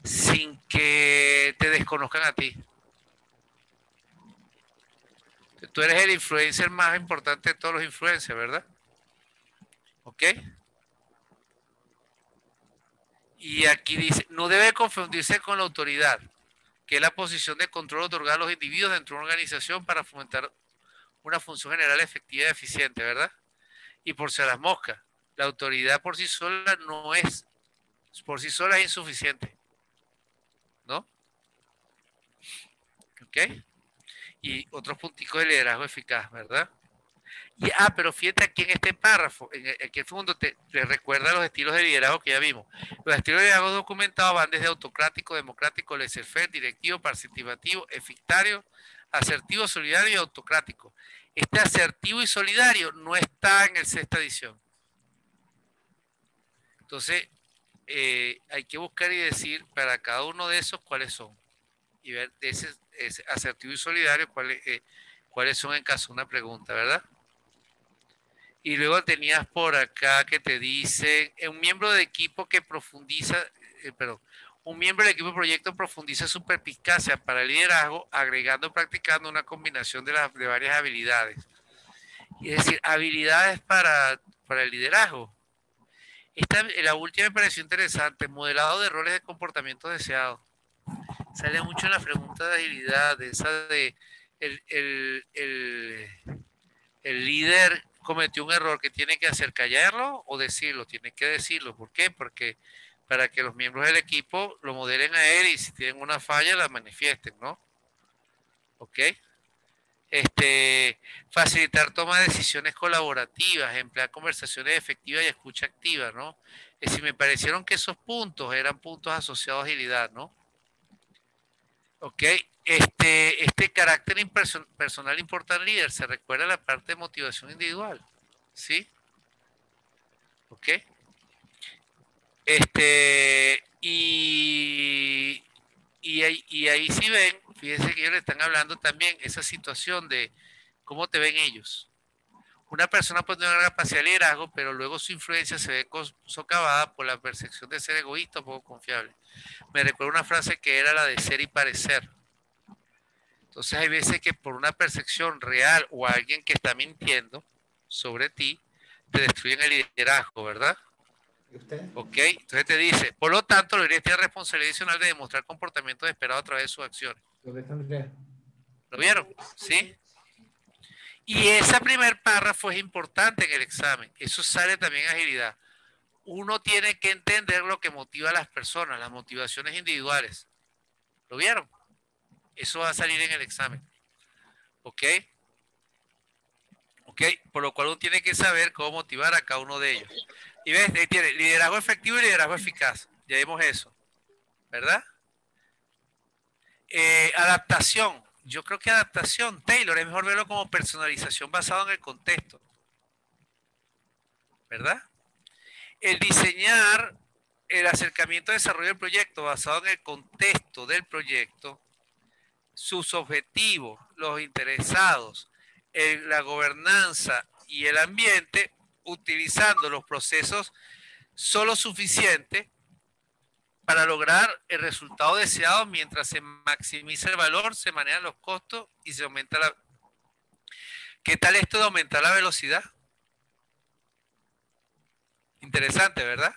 sin que te desconozcan a ti? Tú eres el influencer más importante de todos los influencers, ¿verdad? ¿Ok? Y aquí dice, no debe confundirse con la autoridad, que es la posición de control otorgada a los individuos dentro de una organización para fomentar una función general efectiva y eficiente, ¿verdad? Y por si a las moscas, la autoridad por sí sola no es, por sí sola es insuficiente, ¿no? ¿Ok? Y otros punticos de liderazgo eficaz, ¿verdad? Y, pero fíjate aquí en este párrafo, aquí el fondo te recuerda los estilos de liderazgo que ya vimos. Los estilos de liderazgo documentados van desde autocrático, democrático, laissez-faire, directivo, participativo, efictario, asertivo, solidario y autocrático. Este asertivo y solidario no está en el sexta edición. Entonces, hay que buscar y decir para cada uno de esos cuáles son. Y ver de ese asertivo y solidario cuáles son en caso de una pregunta, ¿verdad? Y luego tenías por acá que te dice, un miembro de equipo que profundiza, un miembro del equipo de proyecto profundiza su perspicacia para el liderazgo, agregando y practicando una combinación de varias habilidades. Es decir, habilidades para el liderazgo. La última me pareció interesante, modelado de roles de comportamiento deseado. Sale mucho en la pregunta de agilidad, esa de el líder cometió un error, que tiene que hacer, callarlo o decirlo. Tiene que decirlo. ¿Por qué? Porque para que los miembros del equipo lo modelen a él y si tienen una falla la manifiesten, ¿no? ¿Ok? Facilitar toma de decisiones colaborativas, emplear conversaciones efectivas y escucha activa, ¿no? Es decir, me parecieron que esos puntos eran puntos asociados a agilidad, ¿no? ¿Ok? Este carácter personal importa al líder, se recuerda la parte de motivación individual, ¿sí? ¿Ok? Y ahí sí ven, fíjense que ellos le están hablando también esa situación de cómo te ven ellos. Una persona puede tener una capacidad de liderazgo, pero luego su influencia se ve socavada por la percepción de ser egoísta o poco confiable. Me recuerda una frase que era la de ser y parecer. Entonces hay veces que por una percepción real o alguien que está mintiendo sobre ti, te destruyen el liderazgo, ¿verdad? ¿Y usted? Ok, entonces te dice, por lo tanto, los líderes tienen responsabilidad adicional de demostrar comportamientos esperados a través de sus acciones. ¿Dónde está Andrea? ¿Lo vieron? ¿Sí? Y ese primer párrafo es importante en el examen. Eso sale también en agilidad. Uno tiene que entender lo que motiva a las personas, las motivaciones individuales. ¿Lo vieron? Eso va a salir en el examen. ¿Ok? ¿Ok? Por lo cual uno tiene que saber cómo motivar a cada uno de ellos. Y ves, ahí tiene liderazgo efectivo y liderazgo eficaz. Ya vimos eso. ¿Verdad? Adaptación. Yo creo que adaptación, Taylor, es mejor verlo como personalización basado en el contexto. ¿Verdad? El diseñar el acercamiento de desarrollo del proyecto basado en el contexto del proyecto, sus objetivos, los interesados, la gobernanza y el ambiente, utilizando los procesos solo suficientes para lograr el resultado deseado mientras se maximiza el valor, se manejan los costos y se aumenta la... ¿Qué tal esto de aumentar la velocidad? Interesante, ¿verdad?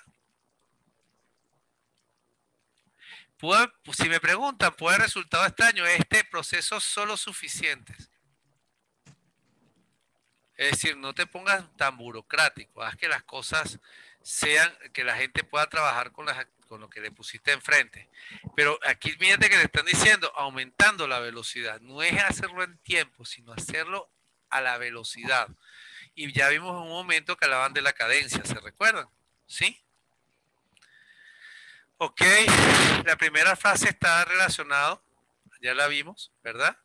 Si me preguntan, ¿puede haber resultado extraño? Este proceso solo suficientes. Es decir, no te pongas tan burocrático, haz que las cosas sean, que la gente pueda trabajar con lo que le pusiste enfrente. Pero aquí fíjate que le están diciendo, aumentando la velocidad. No es hacerlo en tiempo, sino hacerlo a la velocidad. Y ya vimos en un momento que hablaban de la cadencia, ¿se recuerdan? ¿Sí? Ok, la primera frase está relacionada, ya la vimos, ¿verdad?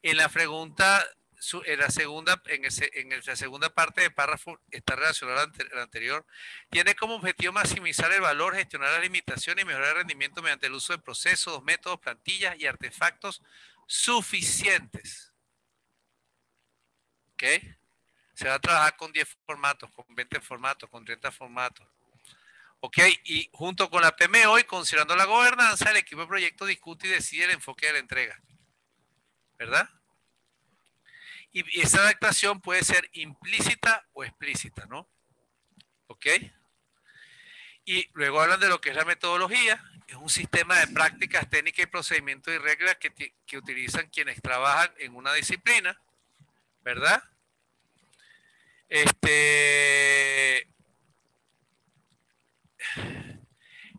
En la pregunta, en la segunda, la segunda parte del párrafo está relacionada a la anterior. Tiene como objetivo maximizar el valor, gestionar las limitaciones y mejorar el rendimiento mediante el uso de procesos, métodos, plantillas y artefactos suficientes. ¿Ok? Se va a trabajar con 10 formatos, con 20 formatos, con 30 formatos. ¿Ok? Y junto con la PMO y considerando la gobernanza, el equipo de proyecto discute y decide el enfoque de la entrega. ¿Verdad? Y esa adaptación puede ser implícita o explícita, ¿no? ¿Ok? Y luego hablan de lo que es la metodología. Es un sistema de prácticas, técnicas y procedimientos y reglas que utilizan quienes trabajan en una disciplina, ¿verdad?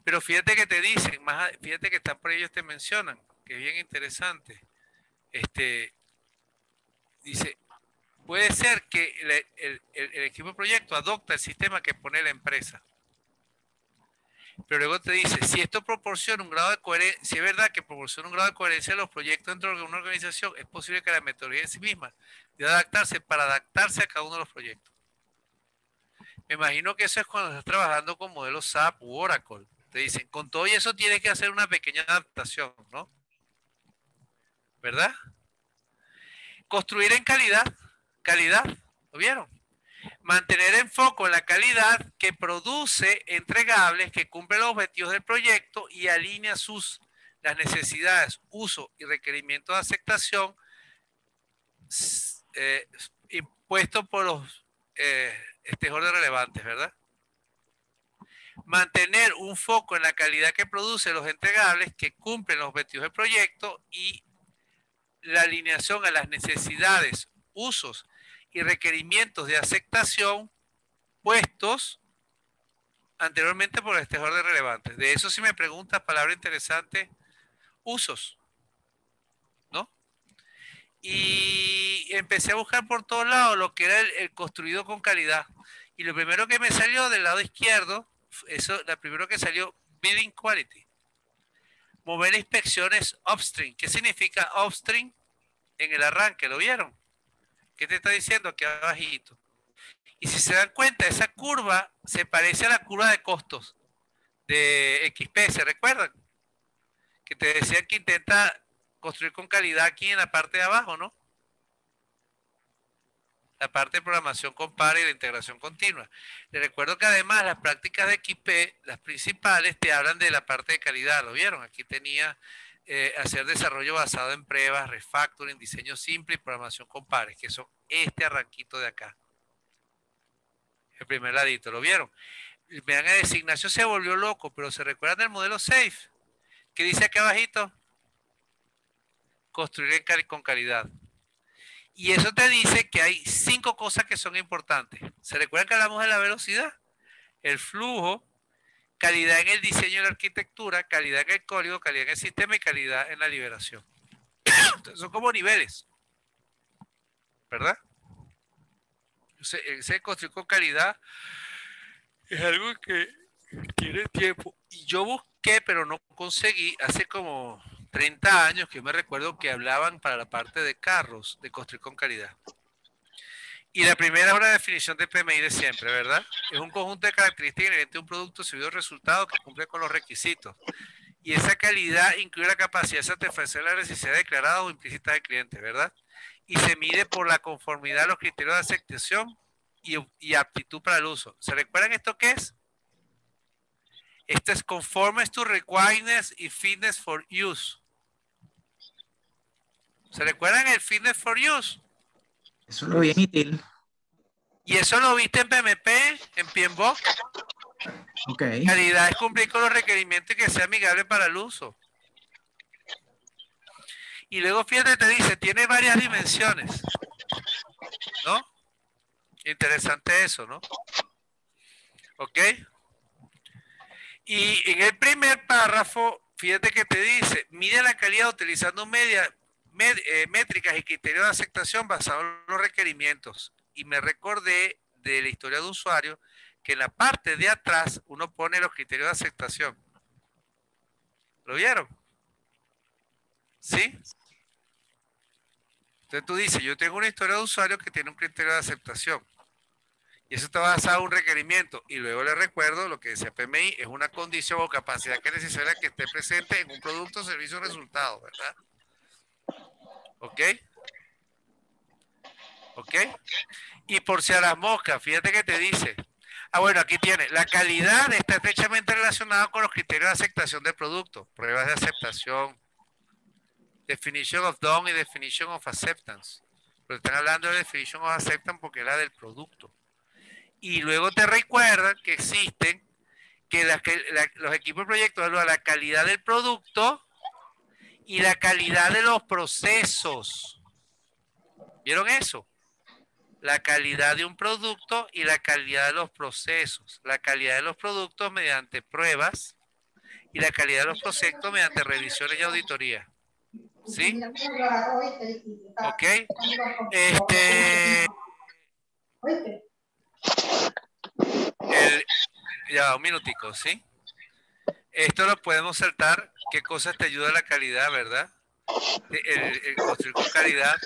Pero fíjate que te dicen, fíjate que están por ellos, te mencionan, que es bien interesante. Dice, puede ser que el equipo de proyecto adopta el sistema que pone la empresa. Pero luego te dice, si esto proporciona un grado de coherencia, si es verdad que proporciona un grado de coherencia a los proyectos dentro de una organización, es posible que la metodología en sí misma deba adaptarse para adaptarse a cada uno de los proyectos. Me imagino que eso es cuando estás trabajando con modelos SAP u Oracle. Te dicen, con todo y eso tienes que hacer una pequeña adaptación, ¿no? ¿Verdad? Construir en calidad, ¿lo vieron? Mantener en foco la calidad que produce entregables que cumplen los objetivos del proyecto y alinea las necesidades, uso y requerimientos de aceptación impuestos por los stakeholders relevantes, ¿verdad? Mantener un foco en la calidad que produce los entregables que cumplen los objetivos del proyecto y la alineación a las necesidades, usos y requerimientos de aceptación puestos anteriormente por el stakeholder relevante. De eso, si me preguntas, palabra interesante, usos, ¿no? Y empecé a buscar por todos lados lo que era el construido con calidad. Y lo primero que me salió del lado izquierdo, la primero que salió, Building Quality. Mover inspecciones upstream. ¿Qué significa upstream? En el arranque, ¿lo vieron? ¿Qué te está diciendo aquí abajito? Y si se dan cuenta, esa curva se parece a la curva de costos de XP, ¿se recuerdan? Que te decían que intenta construir con calidad aquí en la parte de abajo, ¿no? La parte de programación con par y la integración continua. Les recuerdo que además las prácticas de XP, las principales, te hablan de la parte de calidad, ¿lo vieron? Aquí tenía hacer desarrollo basado en pruebas, refactoring, diseño simple y programación con pares, que son este arranquito de acá. El primer ladito, ¿lo vieron? Vean, el de Ignacio se volvió loco, pero ¿se recuerdan del modelo SAFe? ¿Qué dice aquí abajito? Construir con calidad. Y eso te dice que hay 5 cosas que son importantes. ¿Se recuerdan que hablamos de la velocidad? El flujo, calidad en el diseño y la arquitectura, calidad en el código, calidad en el sistema y calidad en la liberación. Entonces, son como niveles, ¿verdad? Ese construir con calidad es algo que tiene tiempo. Y yo busqué, pero no conseguí, hace como 30 años que yo me recuerdo que hablaban para la parte de carros de construir con calidad. Y la primera es una definición de PMI de siempre, ¿verdad? Es un conjunto de características inherentes a un producto servicio o resultado que cumple con los requisitos. Y esa calidad incluye la capacidad de satisfacer las necesidades declaradas o implícitas del cliente, ¿verdad? Y se mide por la conformidad a los criterios de aceptación y aptitud para el uso. ¿Se recuerdan esto qué es? Esto es conformes to requirements y fitness for use. ¿Se recuerdan el fitness for use? Eso lo vi en ITIL. ¿Y eso lo viste en PMP, en PMBOK? Ok. Calidad es cumplir con los requerimientos y que sea amigable para el uso. Y luego, fíjate, te dice, tiene varias dimensiones, ¿no? Interesante eso, ¿no? ¿Ok? Y en el primer párrafo, fíjate que te dice, mide la calidad utilizando métricas y criterios de aceptación basados en los requerimientos. Y me recordé de la historia de usuario que en la parte de atrás uno pone los criterios de aceptación. ¿Lo vieron? ¿Sí? Entonces tú dices, yo tengo una historia de usuario que tiene un criterio de aceptación. Y eso está basado en un requerimiento. Y luego le recuerdo lo que decía PMI, es una condición o capacidad que es necesaria que esté presente en un producto, servicio o resultado, ¿verdad? ¿Ok? ¿Ok? Y por si a las moscas, fíjate que te dice. Ah, bueno, aquí tiene. La calidad está estrechamente relacionada con los criterios de aceptación del producto. Pruebas de aceptación. Definition of done y definition of acceptance. Pero están hablando de definition of acceptance porque es la del producto. Y luego te recuerdan que existen que los equipos de proyecto evalúan la calidad del producto y la calidad de los procesos. ¿Vieron eso? La calidad de un producto y la calidad de los procesos. La calidad de los productos mediante pruebas y la calidad de los proyectos mediante revisiones y auditoría. ¿Sí? ¿Ok? Ya, un minutico, ¿sí? Esto lo podemos saltar. ¿Qué cosas te ayuda a la calidad, verdad? El construir con calidad.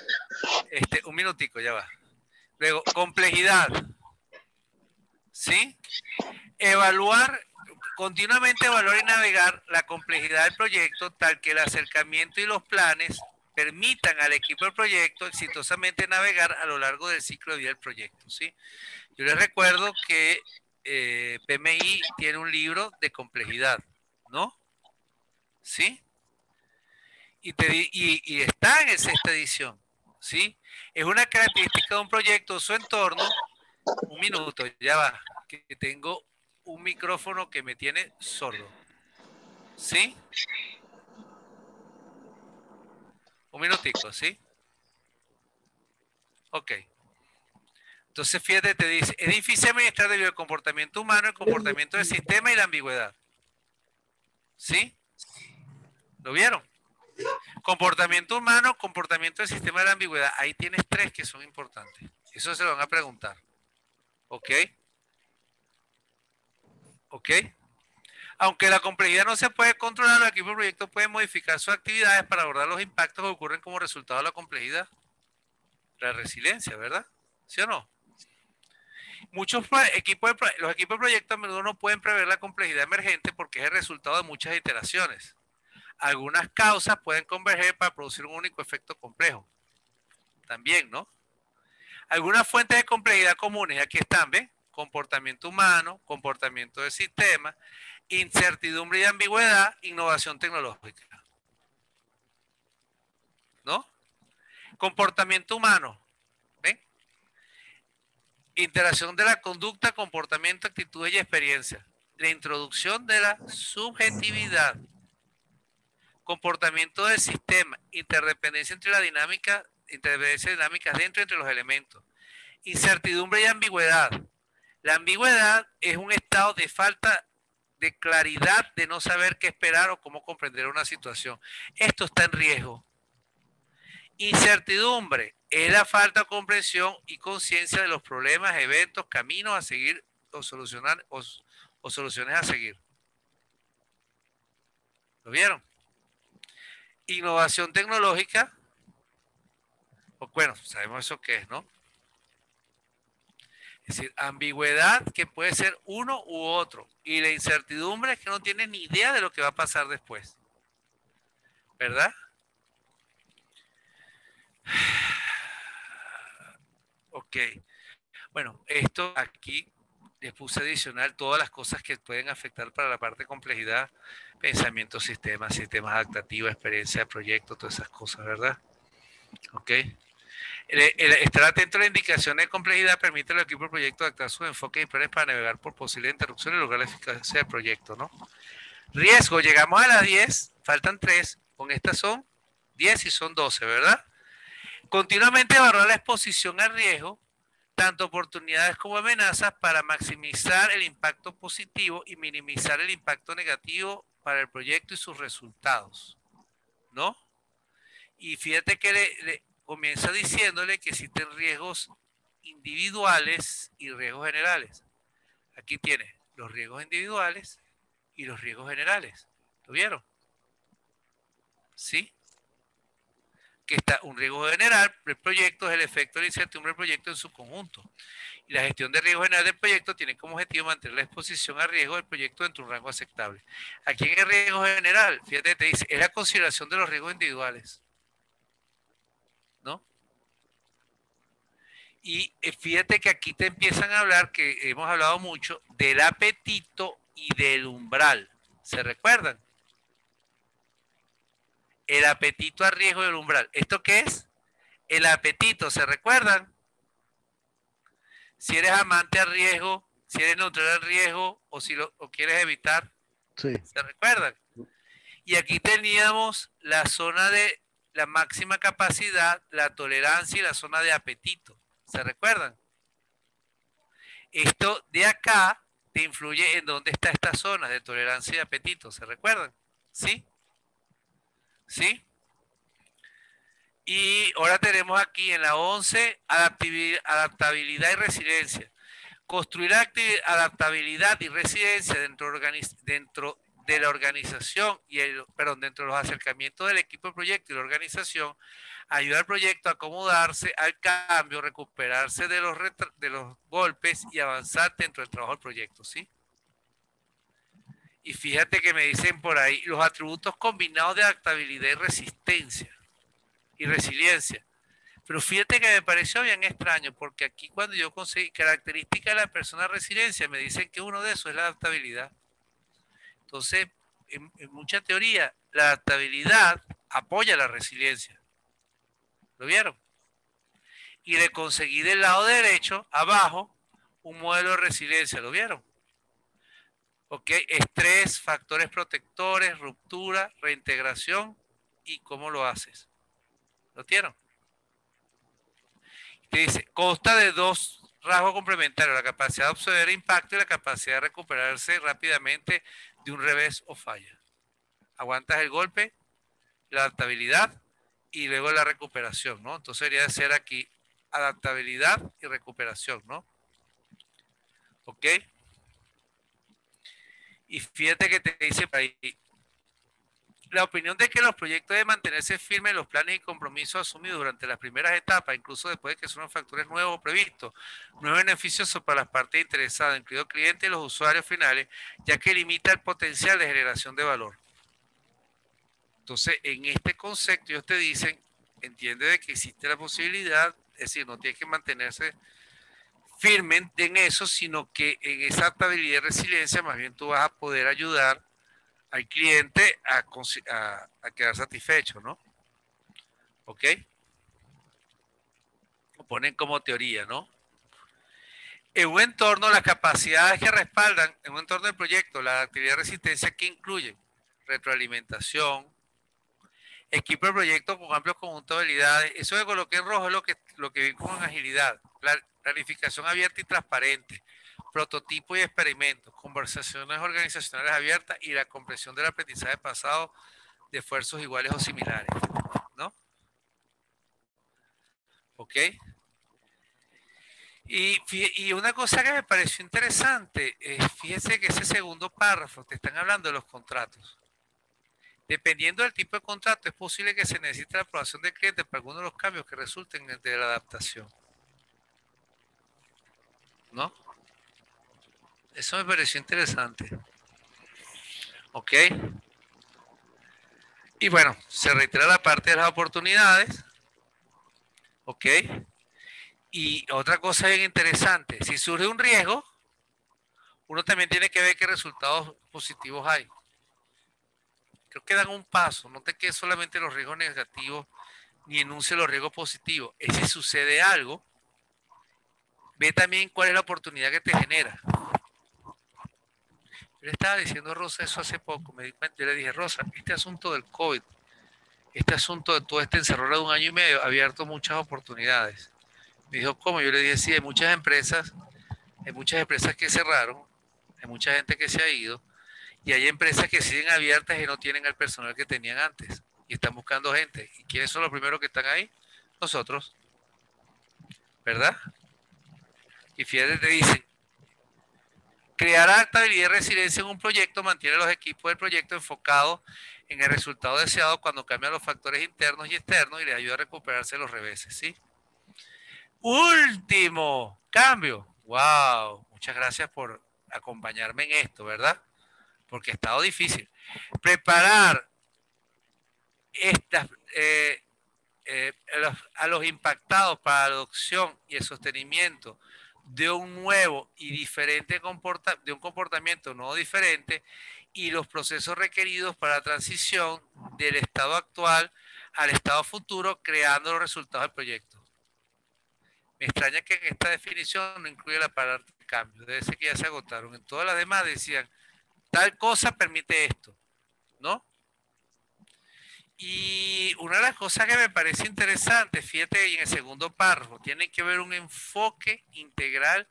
Un minutico, ya va. Luego, complejidad. ¿Sí? Continuamente evaluar y navegar la complejidad del proyecto tal que el acercamiento y los planes permitan al equipo del proyecto exitosamente navegar a lo largo del ciclo de vida del proyecto, ¿sí? Yo les recuerdo que PMI tiene un libro de complejidad, ¿no? ¿Sí? Y está en sexta edición, ¿sí? Es una característica de un proyecto o su entorno. Un minuto, ya va, que tengo un micrófono que me tiene sordo. ¿Sí? Un minutico, ¿sí? Ok. Entonces, fíjate, te dice, es difícil administrar debido al comportamiento humano, el comportamiento del sistema y la ambigüedad. ¿Sí? ¿Lo vieron? Comportamiento humano, comportamiento del sistema y la ambigüedad. Ahí tienes tres que son importantes. Eso se lo van a preguntar. ¿Ok? ¿Ok? Aunque la complejidad no se puede controlar, los equipos de proyecto pueden modificar sus actividades para abordar los impactos que ocurren como resultado de la complejidad. La resiliencia, ¿verdad? ¿Sí o no? Los equipos de proyecto a menudo no pueden prever la complejidad emergente porque es el resultado de muchas iteraciones. Algunas causas pueden converger para producir un único efecto complejo. También, ¿no? Algunas fuentes de complejidad comunes, aquí están, ¿ven? Comportamiento humano, comportamiento del sistema, incertidumbre y ambigüedad, innovación tecnológica. ¿No? Comportamiento humano, ¿ven? Interacción de la conducta, comportamiento, actitudes y experiencia. La introducción de la subjetividad. Comportamiento del sistema, interdependencia entre la dinámica, interdependencia dinámicas dentro y entre los elementos. Incertidumbre y ambigüedad. La ambigüedad es un estado de falta de claridad, de no saber qué esperar o cómo comprender una situación. Esto está en riesgo. Incertidumbre es la falta de comprensión y conciencia de los problemas, eventos, caminos a seguir o solucionar o soluciones a seguir. ¿Lo vieron? Innovación tecnológica. Bueno, sabemos eso qué es, ¿no? Es decir, ambigüedad que puede ser uno u otro. Y la incertidumbre es que no tienes ni idea de lo que va a pasar después. ¿Verdad? Ok. Bueno, esto aquí les puse adicional todas las cosas que pueden afectar para la parte de complejidad. Pensamiento, sistemas adaptativos, experiencia de proyecto, todas esas cosas, ¿verdad? Ok. Estar atento a las indicaciones de complejidad permite al equipo del proyecto adaptar sus enfoques y planes para navegar por posibles interrupciones y lograr la eficacia del proyecto, ¿no? Riesgo, llegamos a las 10, faltan 3, con estas son 10 y son 12, ¿verdad? Continuamente evaluar la exposición al riesgo, tanto oportunidades como amenazas, para maximizar el impacto positivo y minimizar el impacto negativo para el proyecto y sus resultados, ¿no? Y fíjate que comienza diciéndole que existen riesgos individuales y riesgos generales. Aquí tiene los riesgos individuales y los riesgos generales. ¿Lo vieron? ¿sí? Que está un riesgo general del proyecto es el efecto de la incertidumbre del proyecto en su conjunto. Y la gestión de riesgo general del proyecto tiene como objetivo mantener la exposición al riesgo del proyecto dentro de un rango aceptable. Aquí en el riesgo general, fíjate, te dice, es la consideración de los riesgos individuales, ¿no? Y fíjate que aquí te empiezan a hablar, que hemos hablado mucho, del apetito y del umbral. ¿Se recuerdan? El apetito a riesgo del umbral. ¿Esto qué es? El apetito, ¿se recuerdan? Si eres amante al riesgo, si eres neutral al riesgo o si lo quieres evitar. Sí. ¿Se recuerdan? Y aquí teníamos la zona de la máxima capacidad, la tolerancia y la zona de apetito. ¿Se recuerdan? Esto de acá te influye en dónde está esta zona de tolerancia y apetito. ¿Se recuerdan? ¿Sí? ¿Sí? Y ahora tenemos aquí en la 11 adaptabilidad y resiliencia. Construir adaptabilidad y resiliencia dentro de la organización y dentro de los acercamientos del equipo de proyecto y la organización, ayuda al proyecto a acomodarse al cambio, recuperarse de los golpes y avanzar dentro del trabajo del proyecto, ¿sí? Y fíjate que me dicen por ahí los atributos combinados de adaptabilidad y resistencia y resiliencia. Pero fíjate que me pareció bien extraño, porque aquí cuando yo conseguí características de la persona resiliencia, me dicen que uno de esos es la adaptabilidad. Entonces, en mucha teoría, la adaptabilidad apoya la resiliencia. ¿Lo vieron? Y le conseguí del lado derecho, abajo, un modelo de resiliencia. ¿Lo vieron? ¿Ok? Estrés, factores protectores, ruptura, reintegración y cómo lo haces. ¿Lo vieron? Te dice, consta de dos rasgos complementarios, la capacidad de absorber impacto y la capacidad de recuperarse rápidamente de un revés o falla. Aguantas el golpe, la adaptabilidad y luego la recuperación, ¿no? Entonces debería de ser aquí adaptabilidad y recuperación, ¿no? ¿Ok? Y fíjate que te dice por ahí, la opinión de que los proyectos deben mantenerse firmes en los planes y compromisos asumidos durante las primeras etapas, incluso después de que son factores nuevos previstos, no es beneficioso para las partes interesadas, incluidos clientes y los usuarios finales, ya que limita el potencial de generación de valor. Entonces, en este concepto, ellos te dicen, entiende de que existe la posibilidad, es decir, no tienes que mantenerse firme en eso, sino que en esa adaptabilidad y resiliencia, más bien tú vas a poder ayudar al cliente a quedar satisfecho, ¿no? ¿Ok? Lo ponen como teoría, ¿no? En un entorno, las capacidades que respaldan, en un entorno del proyecto, la actividad de resistencia que incluyen retroalimentación, equipo de proyecto con amplios conjuntos de habilidades, eso que coloqué en rojo es lo que vi con agilidad, planificación abierta y transparente, prototipo y experimentos, conversaciones organizacionales abiertas y la comprensión del aprendizaje pasado de esfuerzos iguales o similares, ¿no? ¿Ok? Y una cosa que me pareció interesante, fíjense que ese segundo párrafo, te están hablando de los contratos. Dependiendo del tipo de contrato, es posible que se necesite la aprobación del cliente para algunos de los cambios que resulten de la adaptación, ¿no? Eso me pareció interesante. ¿Ok? Y bueno, se reitera la parte de las oportunidades. ¿Ok? Y otra cosa bien interesante, si surge un riesgo, uno también tiene que ver qué resultados positivos hay. Creo que dan un paso, no te quedes solamente en los riesgos negativos ni enuncie los riesgos positivos. Es si sucede algo, ve también cuál es la oportunidad que te genera. Yo le estaba diciendo a Rosa eso hace poco, me di cuenta, yo le dije, Rosa, este asunto del COVID, este asunto de todo este encerrón de 1 año y medio ha abierto muchas oportunidades. Me dijo, ¿cómo? Yo le dije, sí, hay muchas empresas que cerraron, hay mucha gente que se ha ido, y hay empresas que siguen abiertas y no tienen el personal que tenían antes, y están buscando gente. ¿Y quiénes son los primeros que están ahí? Nosotros, ¿verdad? Y fíjate, te dicen, crear adaptabilidad y resiliencia en un proyecto mantiene a los equipos del proyecto enfocados en el resultado deseado cuando cambian los factores internos y externos y les ayuda a recuperarse de los reveses, ¿sí? Último cambio. Wow, muchas gracias por acompañarme en esto, ¿verdad? Porque ha estado difícil. Preparar estas, a los impactados para la adopción y el sostenimiento de un nuevo y diferente de un comportamiento no diferente y los procesos requeridos para la transición del estado actual al estado futuro, creando los resultados del proyecto. Me extraña que en esta definición no incluye la palabra cambio. Debe ser que ya se agotaron. En todas las demás decían, tal cosa permite esto, ¿no? Y una de las cosas que me parece interesante, fíjate, en el segundo párrafo, tiene que ver un enfoque integral,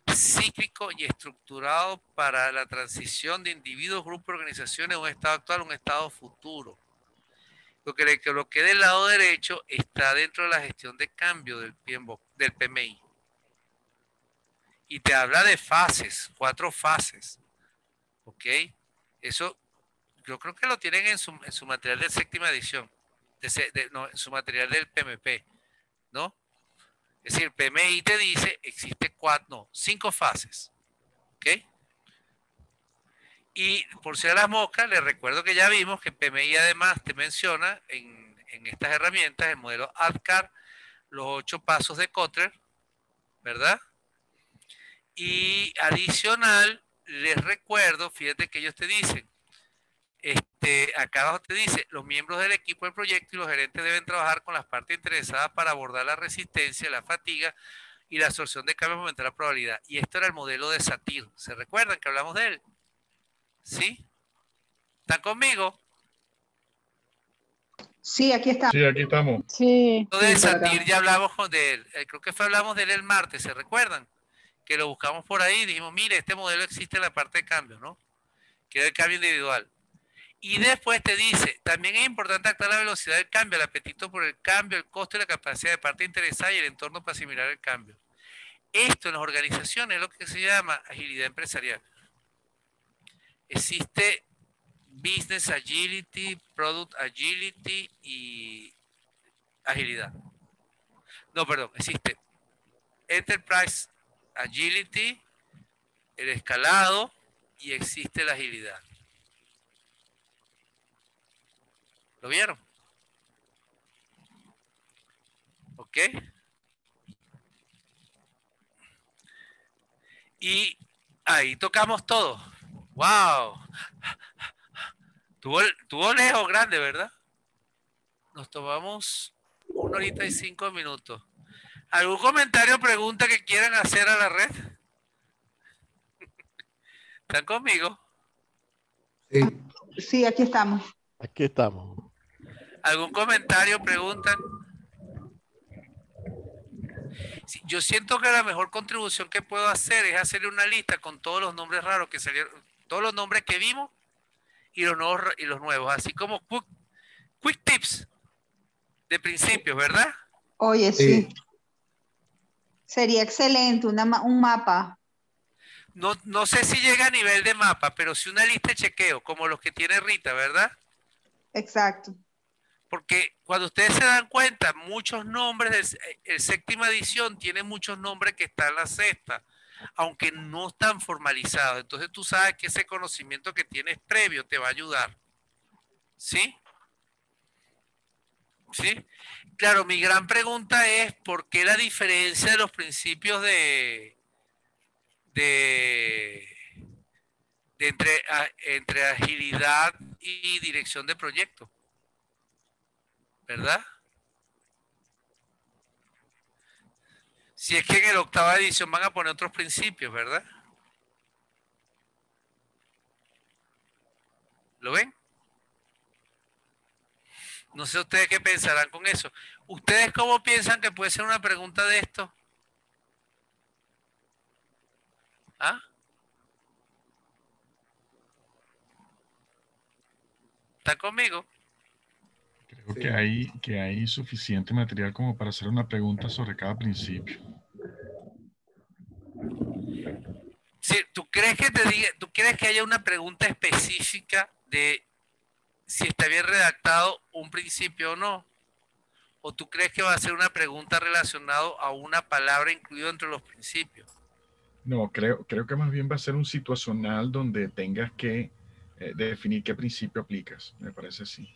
cíclico y estructurado para la transición de individuos, grupos, organizaciones de un estado actual a un estado futuro. Lo que del lado derecho está dentro de la gestión de cambio del PMI. Y te habla de fases, 4 fases. ¿Ok? Eso yo creo que lo tienen en su material de séptima edición. No, en su material del PMP. ¿No? Es decir, PMI te dice, existe 5 fases. ¿Ok? Y por si a las moscas, les recuerdo que ya vimos que PMI además te menciona en estas herramientas, el modelo ADKAR, los 8 pasos de Kotler, ¿verdad? Y adicional, les recuerdo, fíjate que ellos te dicen, acá abajo te dice, los miembros del equipo del proyecto y los gerentes deben trabajar con las partes interesadas para abordar la resistencia, la fatiga y la absorción de cambios para aumentar la probabilidad. Y esto era el modelo de Satir. ¿Se recuerdan que hablamos de él? ¿Sí? ¿Están conmigo? Sí, aquí está. Sí, aquí estamos. Sí. De Satir ya hablamos de él. Creo que hablamos de él el martes, ¿se recuerdan? Que lo buscamos por ahí y dijimos, mire, este modelo existe en la parte de cambio, ¿no? Que es el cambio individual. Y después te dice, también es importante actuar la velocidad del cambio, el apetito por el cambio, el costo y la capacidad de parte interesada y el entorno para asimilar el cambio. Esto en las organizaciones es lo que se llama agilidad empresarial. Existe Business Agility, Product Agility y agilidad. No, perdón, existe Enterprise Agility, el escalado y existe la agilidad. ¿Lo vieron? ¿Ok? Y ahí tocamos todo. ¡Wow! Tuvo lejos grande, ¿verdad? Nos tomamos 1 horita y 5 minutos. ¿Algún comentario o pregunta que quieran hacer a la red? ¿Están conmigo? Sí. Sí, aquí estamos. Aquí estamos. ¿Algún comentario o pregunta? Sí, yo siento que la mejor contribución que puedo hacer es hacerle una lista con todos los nombres raros que salieron, todos los nombres que vimos y los nuevos, así como quick tips de principios, ¿verdad? Oye, sí. Sería excelente un mapa. No sé si llega a nivel de mapa, pero sí una lista de chequeo, como los que tiene Rita, ¿verdad? Exacto. Porque cuando ustedes se dan cuenta, muchos nombres el séptima edición tiene muchos nombres que están en la sexta, aunque no están formalizados. Entonces tú sabes que ese conocimiento que tienes previo te va a ayudar. ¿Sí? ¿Sí? Claro, mi gran pregunta es, ¿por qué la diferencia de los principios entre agilidad y dirección de proyecto? ¿Verdad? Si es que en el 8ª edición van a poner otros principios, ¿verdad? ¿Lo ven? No sé ustedes qué pensarán con eso. ¿Ustedes cómo piensan que puede ser una pregunta de esto? ¿Ah? ¿Están conmigo? Creo que hay suficiente material como para hacer una pregunta sobre cada principio. Sí, ¿tú crees que tú quieres que haya una pregunta específica de si está bien redactado un principio o no? ¿O tú crees que va a ser una pregunta relacionada a una palabra incluida entre los principios? No, creo que más bien va a ser un situacional donde tengas que definir qué principio aplicas. Me parece así.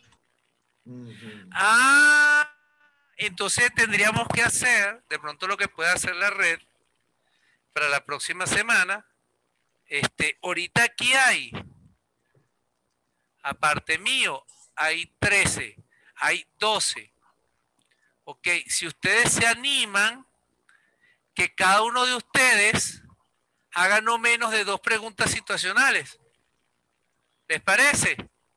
Ah, entonces tendríamos que hacer, de pronto lo que puede hacer la red para la próxima semana, ahorita aquí hay, aparte mío, hay 13, hay 12. Ok, si ustedes se animan, que cada uno de ustedes haga no menos de 2 preguntas situacionales. ¿Les parece?